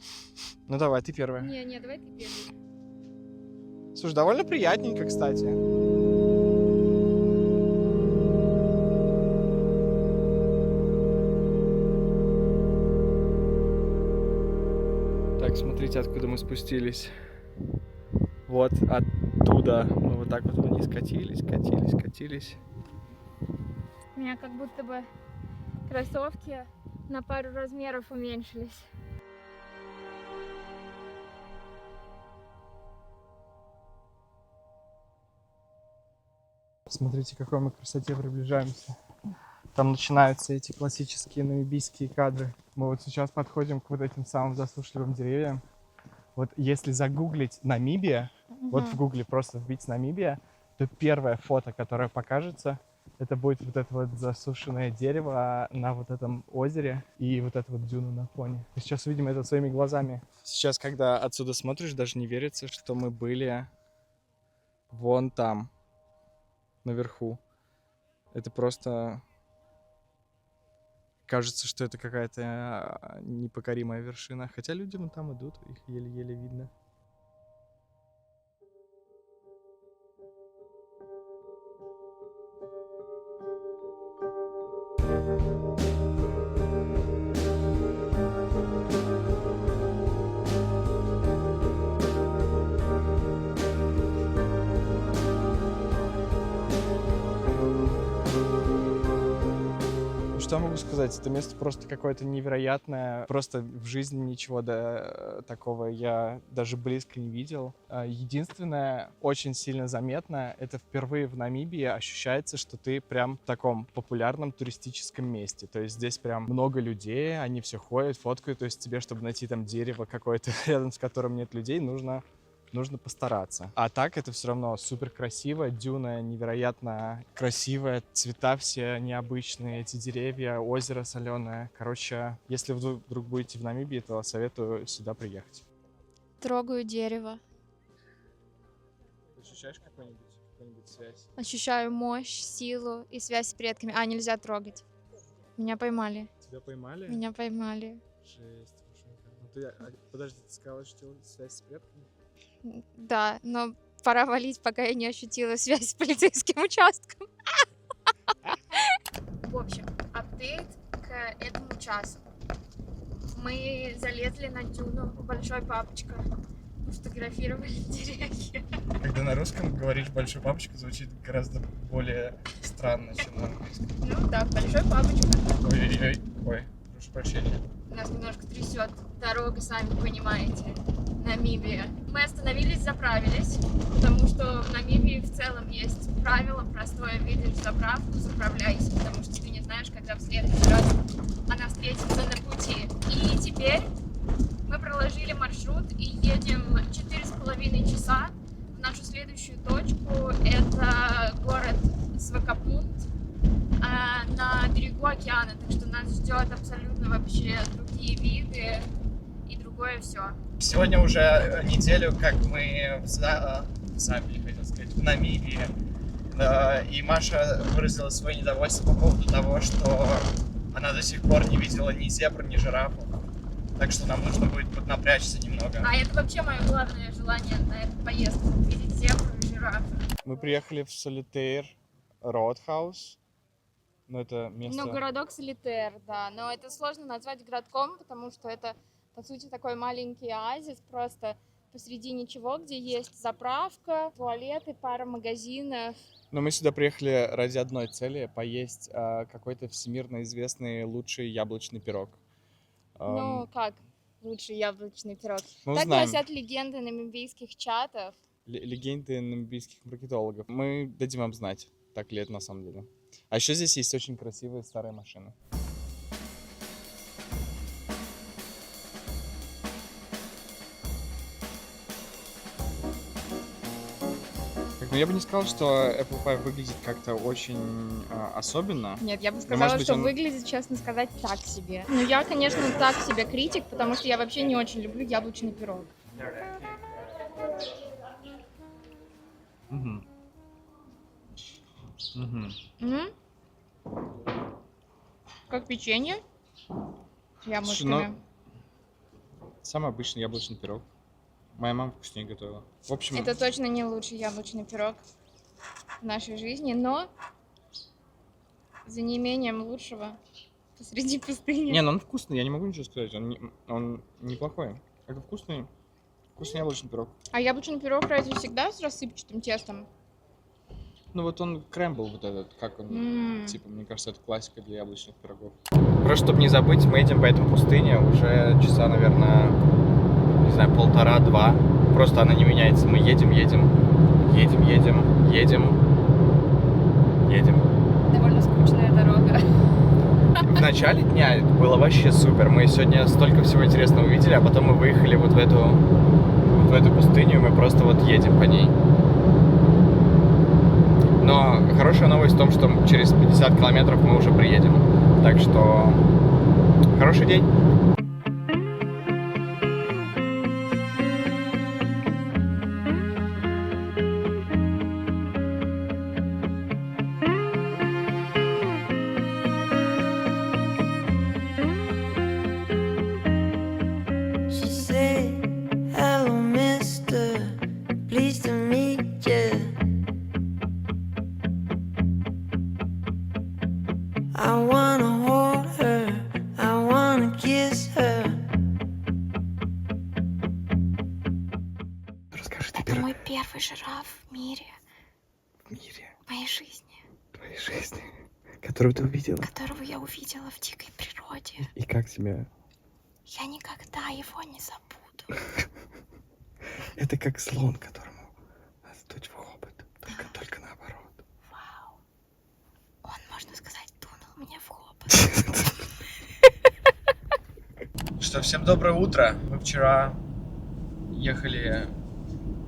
Ну давай, ты первая. Не, давай ты первый. Слушай, довольно приятненько, кстати. Так, смотрите, откуда мы спустились. Вот оттуда. Мы вот так вот вниз катились. У меня как будто бы кроссовки на пару размеров уменьшились. Смотрите, к какой мы красоте приближаемся. Там начинаются эти классические намибийские кадры. Мы вот сейчас подходим к вот этим самым засушливым деревьям. Вот если загуглить Намибия, вот в гугле просто вбить Намибия, то первое фото, которое покажется, это будет вот это вот засушенное дерево на вот этом озере и вот эта вот дюна на фоне. Мы сейчас увидим это своими глазами. Сейчас, когда отсюда смотришь, даже не верится, что мы были вон там, наверху. Это просто... Кажется, что это какая-то непокоримая вершина. Хотя люди вон там идут, их еле-еле видно. Что я могу сказать? Это место просто какое-то невероятное. Просто в жизни ничего такого я даже близко не видел. Единственное, очень сильно заметно, это впервые в Намибии ощущается, что ты прям в таком популярном туристическом месте. То есть здесь прям много людей, они все ходят, фоткают. То есть тебе, чтобы найти там дерево какое-то, рядом с которым нет людей, нужно постараться. А так это все равно супер красиво, дюна невероятно красивая, цвета все необычные, эти деревья, озеро соленое. Короче, если вы вдруг будете в Намибии, то советую сюда приехать. Трогаю дерево. Ощущаешь какую-нибудь связь? Ощущаю мощь, силу и связь с предками. Нельзя трогать. Меня поймали. Тебя поймали? Меня поймали. Жесть, Машенька. Подожди, ты сказала, что связь с предками? Да, но пора валить, пока я не ощутила связь с полицейским участком. В общем, апдейт к этому часу. Мы залезли на дюну, большой папочка, фотографировали деревья. Когда на русском говоришь «большой папочка», звучит гораздо более странно, чем на английском. Ну да, большой папочка. Ой, прошу прощения. Нас немножко трясет дорога, сами понимаете. Намибия. Мы остановились, заправились, потому что в Намибии в целом есть правило простое: видишь заправку, заправляйся, потому что ты не знаешь, когда в следующий раз она встретится на пути. И теперь мы проложили маршрут и едем 4,5 часа в нашу следующую точку. Это город Свакопмунд на берегу океана, так что нас ждет абсолютно вообще другие виды и другое все. Сегодня уже неделю, как мы в Замбии, хотел сказать, в Намибии. И Маша выразила свое недовольство по поводу того, что она до сих пор не видела ни зебр, ни жирафов. Так что нам нужно будет поднапрячься немного. А это вообще мое главное желание на эту поездку — видеть зебру и жирафа. Мы приехали в Солитейр Роудхаус. Но это место... Ну, городок Солитер, да. Но это сложно назвать городком, потому что это, по сути, такой маленький оазис, просто посреди ничего, где есть заправка, туалеты, пара магазинов. Но мы сюда приехали ради одной цели — поесть какой-то всемирно известный лучший яблочный пирог. Ну, как? лучший яблочный пирог. Мы Так узнаем. гласят легенды намибийских чатов. Легенды намибийских маркетологов. Мы дадим вам знать, так ли это на самом деле. А еще здесь есть очень красивые старые машины. Ну, я бы не сказал, что Apple Pie выглядит как-то очень особенно. Нет, я бы может сказала, быть, что он- выглядит, честно сказать, так себе. Ну, я, конечно, так себе критик, потому что я вообще не очень люблю яблочный пирог. Мгм. Мгм. М? Как печенье. С яблочками. Самый обычный яблочный пирог. Моя мама вкуснее готовила. В общем, Это точно не лучший яблочный пирог в нашей жизни, но за неимением лучшего посреди пустыни. не, ну он вкусный, я не могу ничего сказать. Он неплохой. Это вкусный яблочный пирог. А яблочный пирог разве всегда с рассыпчатым тестом? Ну вот он крэмбл вот этот, как он, М. типа, мне кажется, это классика для яблочных пирогов. Просто, чтобы не забыть, мы едем по этой пустыне уже часа, наверное, не знаю, 1,5-2. Просто она не меняется. Мы едем. Довольно скучная дорога. В начале дня это было вообще супер. Мы сегодня столько всего интересного увидели, а потом мы выехали вот в эту пустыню, и мы просто вот едем по ней. Но хорошая новость в том, что через 50 километров мы уже приедем. Так что хороший день. She said, hello, mister, pleased to meet you. I wanna hold her, I wanna kiss her. Расскажи Это мой первый жираф в мире, в мире, в моей жизни, твоей жизни, которую ты увидела. которого я увидела в дикой природе. И как тебе? Я никогда его не забуду. Это как слон, которому надо дуть в хобот. Только наоборот. Вау. Он, можно сказать, дунул мне в хобот. Что, всем доброе утро. Мы вчера ехали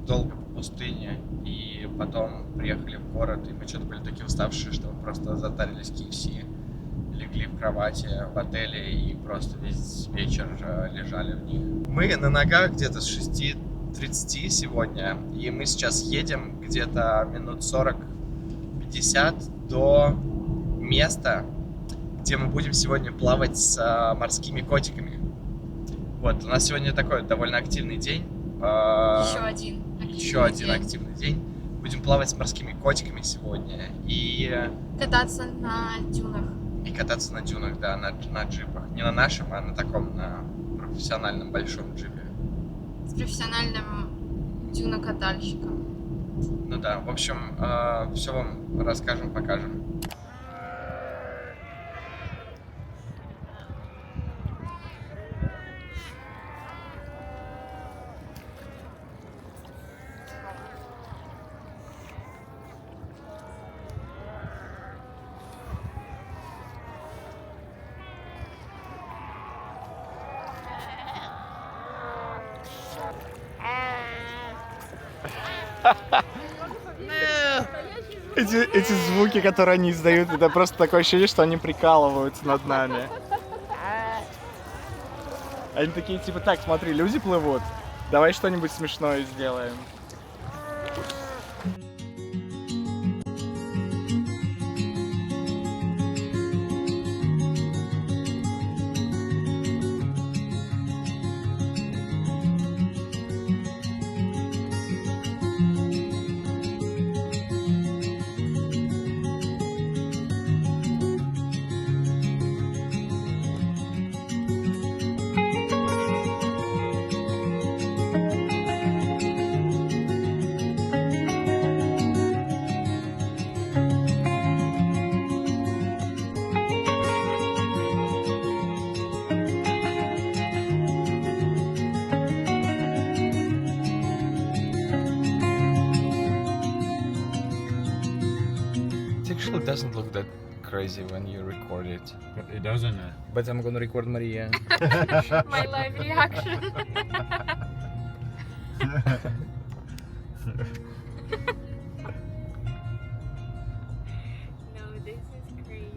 долго по пустыне и потом приехали в город, и мы что-то были такие уставшие, что мы просто затарились KFC, легли в кровати в отеле и просто весь вечер лежали в них. Мы на ногах где-то с 6:30 сегодня, и мы сейчас едем где-то минут 40-50 до места, где мы будем сегодня плавать с морскими котиками. Вот, у нас сегодня такой довольно активный день. Еще один активный день. Будем плавать с морскими котиками сегодня и Кататься на дюнах. кататься на дюнах, да, на джипах. Не на нашем, а на таком, на профессиональном большом джипе. С профессиональным дюнокатальщиком. Ну да, в общем, все вам расскажем, покажем. Эти звуки, которые они издают, это просто такое ощущение, что они прикалываются над нами. Они такие, типа, так, смотри, люди плывут, давай что-нибудь смешное сделаем. doesn't look that crazy when you record it. It doesn't. But I'm gonna record Maria. My live reaction. No, this is crazy.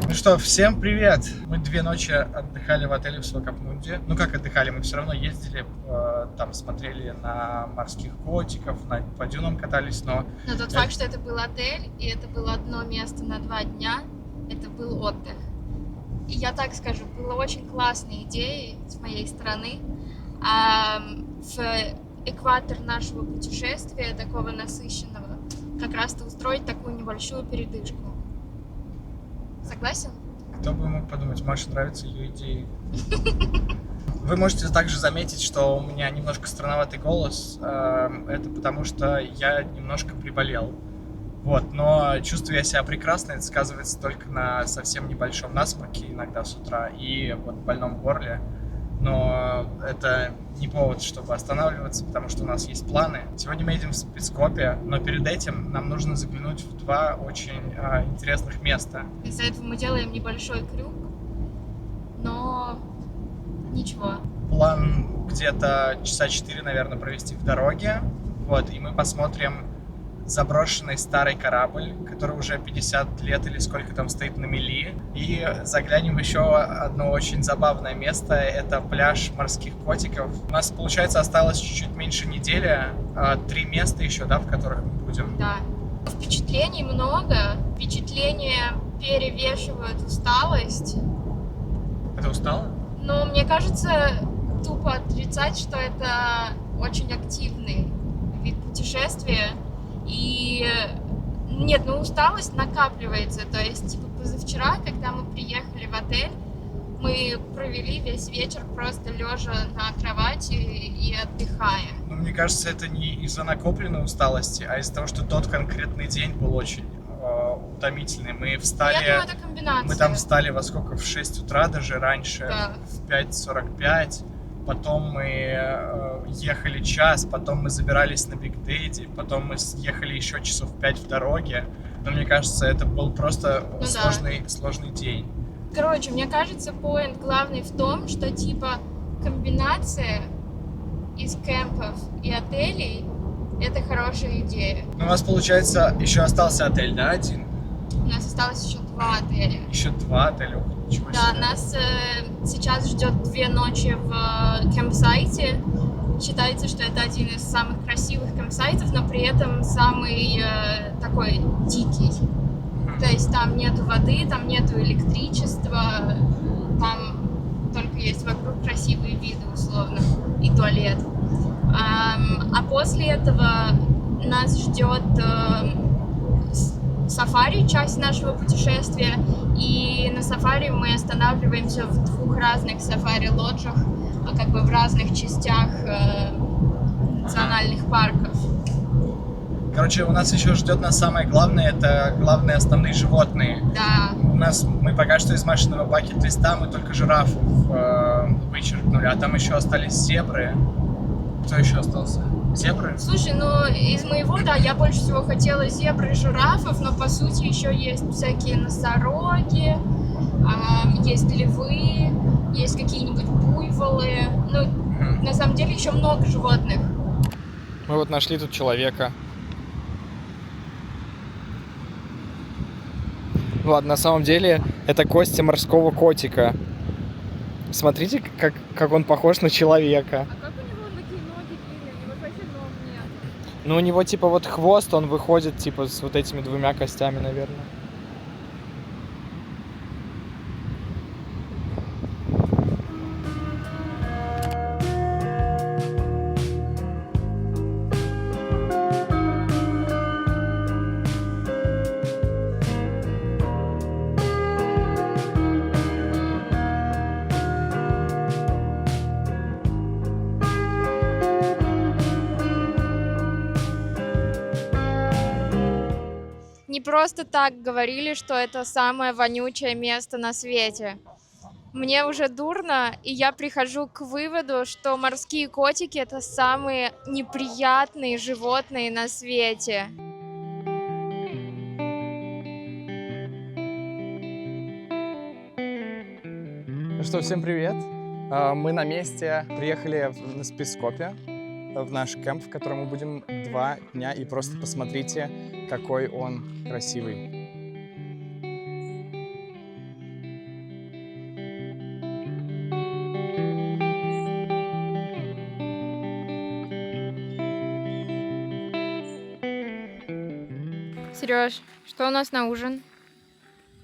Ну что, всем привет! Мы 2 ночи отдыхали в отеле в Свакопмунде. Ну как отдыхали, мы все равно ездили, там смотрели на морских котиков, по дюнам катались, но... Но тот факт, что это был отель, и это было одно место на 2 дня, это был отдых. И я так скажу, было очень классной идеей с моей стороны в экватор нашего путешествия, такого насыщенного, как раз-то устроить такую небольшую передышку. Согласен? Кто бы мог подумать, Маше нравятся ее идеи. Вы можете также заметить, что у меня немножко странноватый голос. Это потому, что я немножко приболел. Вот, но чувствую я себя прекрасно. Это сказывается только на совсем небольшом насморке иногда с утра и вот больном горле. Но это не повод, чтобы останавливаться, потому что у нас есть планы. Сегодня мы едем в Спицкопе, но перед этим нам нужно заглянуть в 2 очень интересных места. Из-за этого мы делаем небольшой крюк, но ничего. План где-то часа 4, наверное, провести в дороге. Вот, и мы посмотрим заброшенный старый корабль, который уже 50 лет или сколько там стоит на мели. И заглянем в еще одно очень забавное место. Это пляж морских котиков. У нас, получается, осталось чуть-чуть меньше недели. 3 места еще, да, в которых мы будем. Да. Впечатлений много. Впечатления перевешивают усталость. Это устало? Но мне кажется, тупо отрицать, что это очень активный вид путешествия. И нет, ну усталость накапливается. То есть, типа, позавчера, когда мы приехали в отель, мы провели весь вечер просто лежа на кровати и отдыхая. Ну, мне кажется, это не из-за накопленной усталости, а из-за того, что тот конкретный день был очень утомительный. Мы встали... Я думаю, это комбинация. Мы там встали во сколько? В 6 утра, даже раньше, Да. в 5:45. Потом мы ехали час, потом мы забирались на Биг Дэдди, потом мы ехали еще часов 5 в дороге. Но мне кажется, это был просто сложный день. Короче, мне кажется, поинт главный в том, что типа комбинация из кемпов и отелей — это хорошая идея. Ну, у нас, получается, еще остался отель, да, один? У нас осталось еще 2 отеля. Еще 2 отеля. Ничего Да, себе. нас сейчас ждет 2 ночи в кемпсайте. Считается, что это один из самых красивых кемпсайтов, но при этом самый такой дикий. То есть там нету воды, там нету электричества, там только есть вокруг красивые виды, условно, и туалет. А после этого нас ждет сафари, часть нашего путешествия, и на сафари мы останавливаемся в 2 разных сафари-лоджах, как бы в разных частях национальных парков. Короче, у нас еще ждет нас самое главное, это главные основные животные. Да. Мы пока что из Машиного бакет-листа мы только жирафов вычеркнули, а там еще остались зебры. Кто еще остался? Зебры? Слушай, ну из моего, да, я больше всего хотела зебры и жирафов, но по сути еще есть всякие носороги, есть львы, есть какие-нибудь буйволы. Ну, на самом деле еще много животных. Мы вот нашли тут человека. Ладно, на самом деле это кости морского котика. Смотрите, как он похож на человека. А как у него такие ноги длинные? У него вообще ног нет. Ну, у него типа вот хвост, он выходит типа с вот этими 2 костями, наверное. Не просто так говорили, что это самое вонючее место на свете. мне уже дурно, и я прихожу к выводу, что морские котики — это самые неприятные животные на свете. Ну что, всем привет! Мы на месте, приехали на Спископе, в наш кемп, в котором мы будем 2 дня, и просто посмотрите, какой он красивый. Сереж, что у нас на ужин?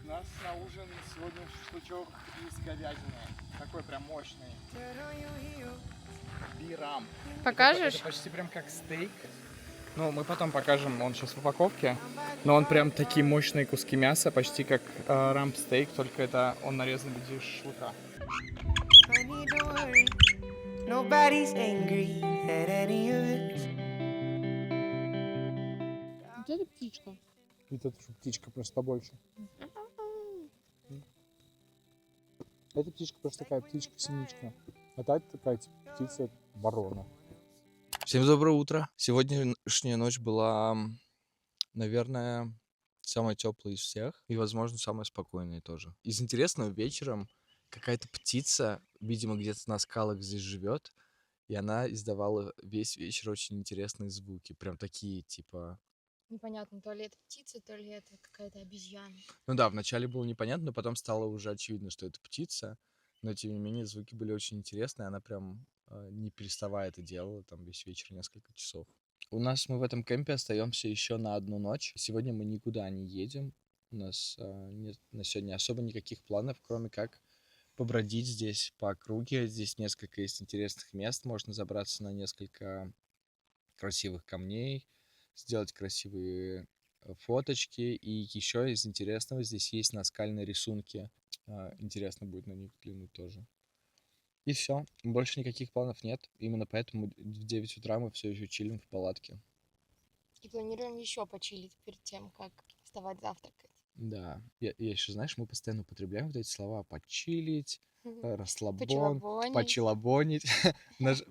У нас на ужин сегодня шашлычок из говядины, такой прям мощный. Бирам. Покажешь? Это почти прям как стейк. Ну, мы потом покажем, он сейчас в упаковке. Но он прям такие мощные куски мяса, почти как рамп-стейк, только это он нарезан в виде шашлыка. Honey, don't worry. Nobody's angry at any of this. Вот это птичка. Это птичка просто побольше. Эта птичка просто такая птичка-синичка. А та такая птица ворона. Всем доброе утро. Сегодняшняя ночь была, наверное, самая теплая из всех. И, возможно, самая спокойная тоже. Из интересного, вечером какая-то птица, видимо, где-то на скалах здесь живет. И она издавала весь вечер очень интересные звуки. Прям такие, типа... Непонятно, то ли это птица, то ли это какая-то обезьяна. Ну да, вначале было непонятно, но потом стало уже очевидно, что это птица. Но, тем не менее, звуки были очень интересные. Она прям не переставая это делала, там весь вечер, несколько часов. Мы в этом кемпе остаемся еще на 1 ночь. Сегодня мы никуда не едем. У нас нет на сегодня особо никаких планов, кроме как побродить здесь по округе. Здесь несколько есть интересных мест. Можно забраться на несколько красивых камней, сделать красивые фоточки. И еще из интересного здесь есть наскальные рисунки. Интересно будет на них взглянуть тоже. И все. Больше никаких планов нет. Именно поэтому в 9 утра мы все еще чилим в палатке. И планируем еще почилить перед тем, как вставать завтракать. Да. Я еще, знаешь, мы постоянно употребляем вот эти слова «почилить», «расслабон», Почелобонить. «почелобонить».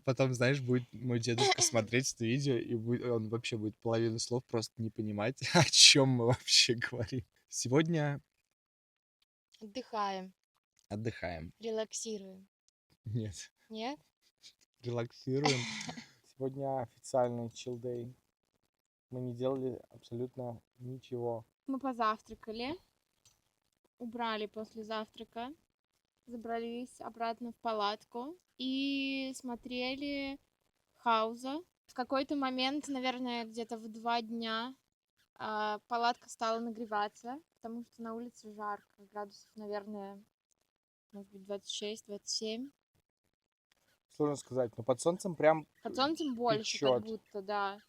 Потом, знаешь, будет мой дедушка смотреть это видео, и он вообще будет половину слов просто не понимать, о чем мы вообще говорим. Сегодня Отдыхаем, релаксируем. Нет, Нет? релаксируем. Сегодня официальный chill day. Мы не делали абсолютно ничего. Мы позавтракали, убрали после завтрака, забрались обратно в палатку и смотрели Хауза. В какой-то момент, наверное, где-то в 2 дня палатка стала нагреваться, потому что на улице жарко, градусов, наверное, может быть, 26-27. Сложно сказать, но под солнцем прям Под солнцем больше, печёт. как будто, да.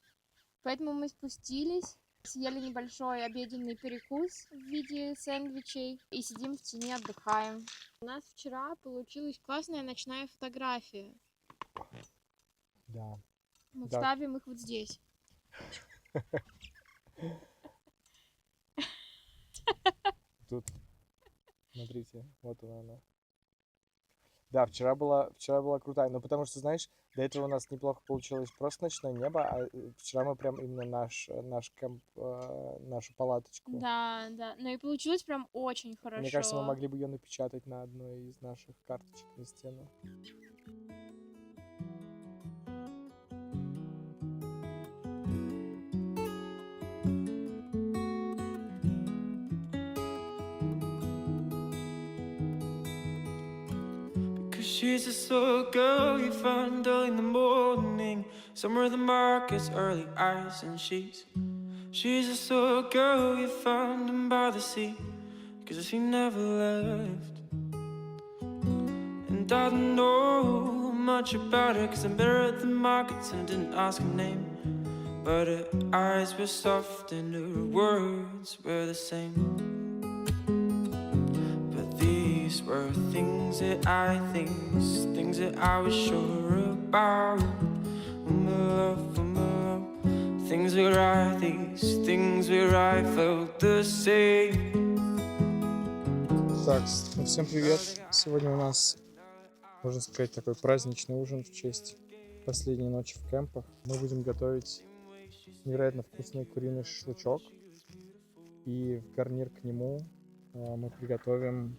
Поэтому мы спустились, съели небольшой обеденный перекус в виде сэндвичей и сидим в тени, отдыхаем. У нас вчера получилась классная ночная фотография. Да. Мы Да. вставим их вот здесь. Тут, смотрите, вот она. Да, вчера была крутая, но потому что, знаешь, до этого у нас неплохо получилось просто ночное небо, а вчера мы прям именно наш кемп, нашу палаточку. Да, да. Ну и получилось прям очень хорошо. Мне кажется, мы могли бы ее напечатать на одной из наших карточек на стену. She's a slow girl you find early in the morning, somewhere in the market's early hours, and she's a slow girl you found in by the sea, 'cause she never left. And I don't know much about her, 'cause I met her at the markets and didn't ask her name, but her eyes were soft and her words were the same. These were things that I was sure about. My love, things were right, these things were I felt the same. Так, ну всем привет. Сегодня у нас, можно сказать, такой праздничный ужин в честь последней ночи в кемпах. Мы будем готовить невероятно вкусный куриный шашлычок. И в гарнир к нему мы приготовим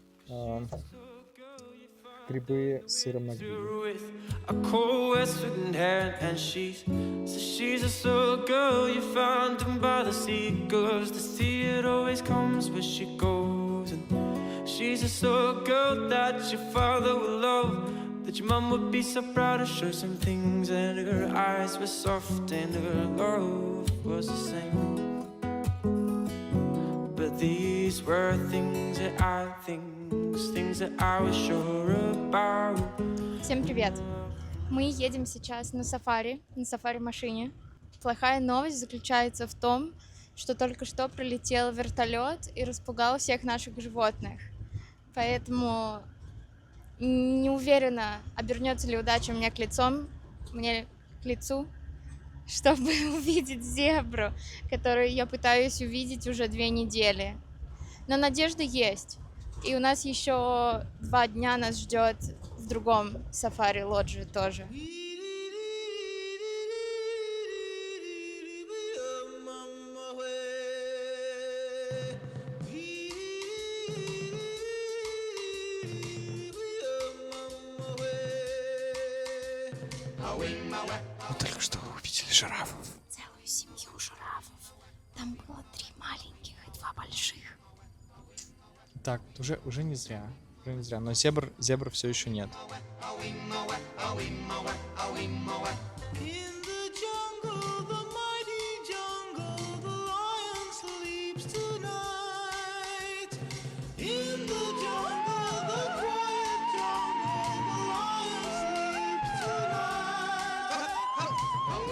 грибы с сыром на гриле. A cold western hair, and she's a soul girl you found down by the sea. Goes to see it always comes where she goes, and she's a soul girl that your father will love, that your mom would be so proud to show some things, and her eyes were soft and her love was the same. But these were things that I was sure about. Всем привет! Мы едем сейчас на сафари-машине. Плохая новость заключается в том, что только что прилетел вертолет и распугал всех наших животных. Поэтому не уверена, обернется ли удача мне к лицу, чтобы увидеть зебру, которую я пытаюсь увидеть уже 2 недели. Но надежда есть. И у нас еще 2 дня нас ждет в другом сафари-лоджи тоже. Мы только что увидели жирафов. Целую семью жирафов. Там было 3 маленьких и 2 больших. Так, уже не зря. Но зебр все еще нет.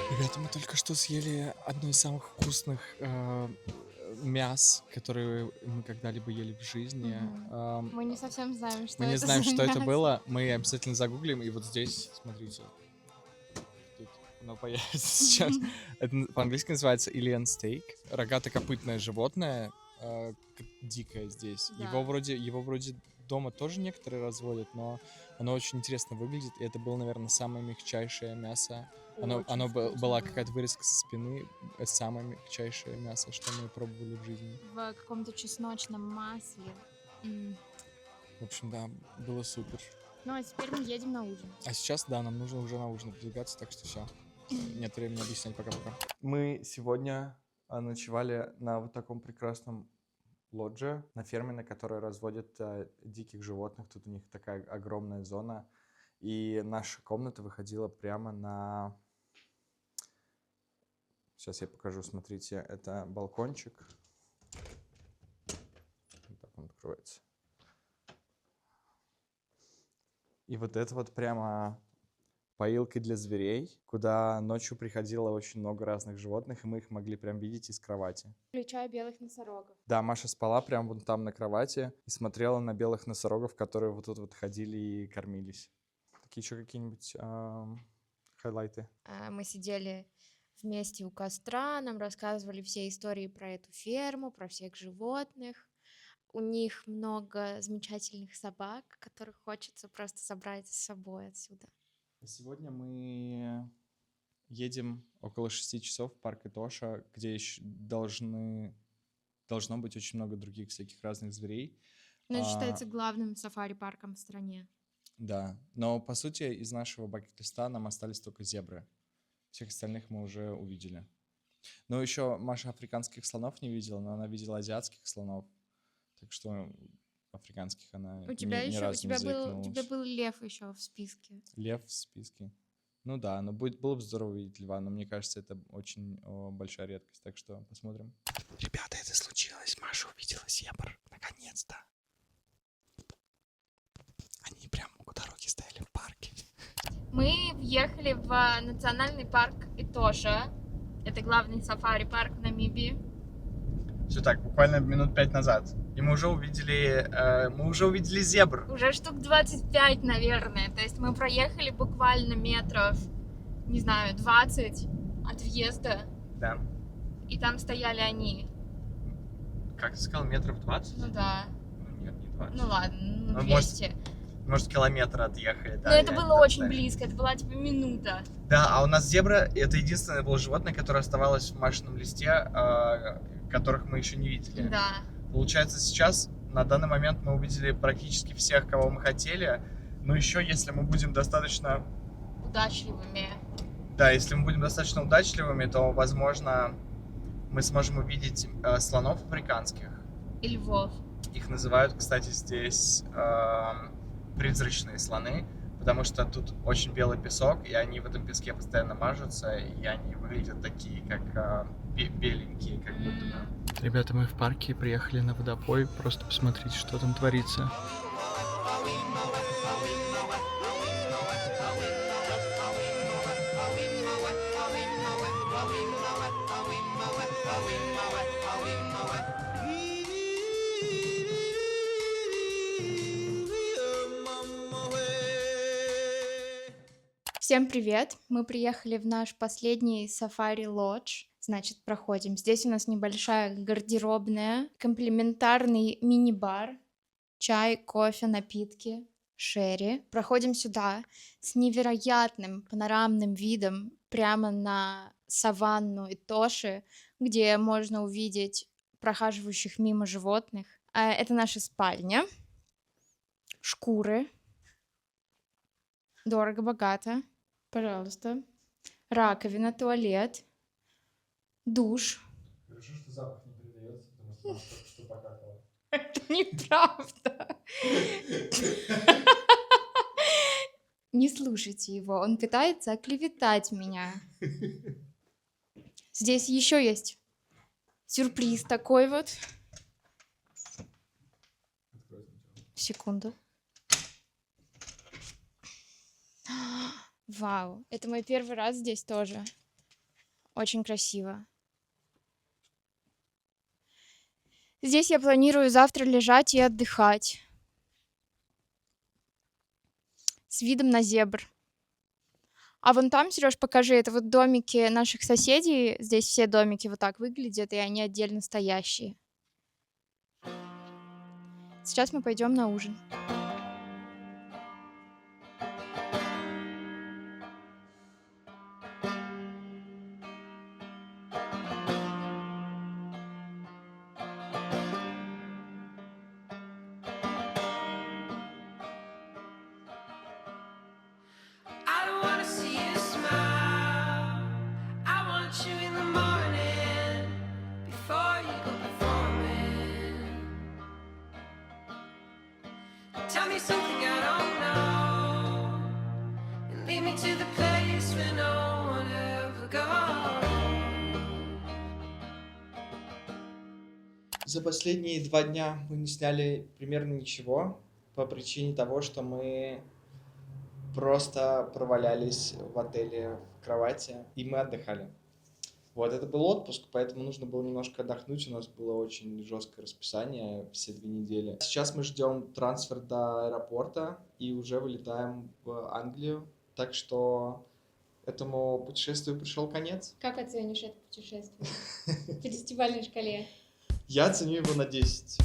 Ребята, мы только что съели одно из самых вкусных мяс, которые мы когда-либо ели в жизни. Мы не совсем знаем, что Мы не это знаем, за что это мясо. было. Мы обязательно загуглим. И вот здесь, смотрите, тут оно появится сейчас. Это по-английски называется Ilian steak. Рогато-копытное животное, дикое здесь. Да. Его вроде дома тоже некоторые разводят, но оно очень интересно выглядит. И это было, наверное, самое мягчайшее мясо. Оно была какая-то вырезка со спины. Это самое мягчайшее мясо, что мы пробовали в жизни. В каком-то чесночном масле. В общем, да, было супер. Ну, а теперь мы едем на ужин. А сейчас, да, нам нужно уже на ужин продвигаться, так что все. Нет времени объяснять, пока-пока. Мы сегодня ночевали на вот таком прекрасном лодже, на ферме, на которой разводят диких животных. Тут у них такая огромная зона. И наша комната выходила прямо на... Сейчас я покажу, смотрите, это балкончик. Вот так он открывается. И вот это вот прямо поилка для зверей, куда ночью приходило очень много разных животных, и мы их могли прям видеть из кровати. Включая белых носорогов. Да, Маша спала прямо вон там на кровати и смотрела на белых носорогов, которые вот тут вот ходили и кормились. Такие еще какие-нибудь хайлайты? Мы сидели вместе у костра, нам рассказывали все истории про эту ферму, про всех животных. У них много замечательных собак, которых хочется просто забрать с собой отсюда. Сегодня мы едем около 6 часов в парк Итоша, где еще должно быть очень много других всяких разных зверей. Но это считается главным сафари-парком в стране. Да, но по сути из нашего бакет-листа нам остались только зебры. Всех остальных мы уже увидели. Но еще Маша африканских слонов не видела, но она видела азиатских слонов. Так что африканских она ни разу не заикнулась. У тебя был лев еще в списке. Лев в списке. Ну да, но было бы здорово увидеть льва, но мне кажется, это очень большая редкость. Так что посмотрим. Ребята, это случилось. Маша увидела зебр. Наконец-то. Они прямо у дороги стояли в парке. Мы въехали в национальный парк Итоша. Это главный сафари-парк в Намибии. Все так, буквально минут 5 назад. И мы уже увидели зебр. Уже штук 25, наверное. То есть мы проехали буквально метров, не знаю, 20 от въезда. Да. И там стояли они. Как ты сказал, метров 20? Ну да. Нет, не далеко. Ну ладно, Ну, 200. Может, километр отъехали, да. Но это или было там очень дальше. близко, это была типа минута. Да, а у нас зебра — это единственное было животное, которое оставалось в Машином листе, которых мы еще не видели. Да. Получается, сейчас, на данный момент, мы увидели практически всех, кого мы хотели. Но еще, если мы будем достаточно... Удачливыми. Да, если мы будем достаточно удачливыми, то, возможно, мы сможем увидеть слонов африканских. И львов. Их называют, кстати, здесь призрачные слоны, потому что тут очень белый песок, и они в этом песке постоянно мажутся, и они выглядят такие, как беленькие, как будто бы. Ребята, мы в парке приехали на водопой, просто посмотрите, что там творится. Всем привет! Мы приехали в наш последний сафари-лодж. Значит, проходим. Здесь у нас небольшая гардеробная, комплиментарный мини-бар, чай, кофе, напитки, шерри. Проходим сюда с невероятным панорамным видом прямо на саванну Итоши, где можно увидеть прохаживающих мимо животных. Это наша спальня. Шкуры. Дорого-богато. Пожалуйста. Раковина, туалет, душ. Хорошо, что запах не передается, потому что нас только что покакало. Это неправда. Не слушайте его, он пытается оклеветать меня. Здесь еще есть сюрприз такой вот. Секунду. Вау, это мой первый раз здесь тоже. Очень красиво. Здесь я планирую завтра лежать и отдыхать. С видом на зебр. А вон там, Сереж, покажи, это вот домики наших соседей. Здесь все домики вот так выглядят, и они отдельно стоящие. Сейчас мы пойдем на ужин. I don't wanna see you smile. I want you in the morning before you go performing. Tell me something I don't know and lead me to the place where no one ever goes. За последние 2 дня мы не сняли примерно ничего по причине того, что мы просто провалялись в отеле в кровати, и мы отдыхали. Вот, это был отпуск, поэтому нужно было немножко отдохнуть. У нас было очень жесткое расписание все 2 недели. Сейчас мы ждем трансфер до аэропорта и уже вылетаем в Англию. Так что этому путешествию пришел конец. Как оценишь это путешествие? По 10-бальной шкале. Я оценю его на 10.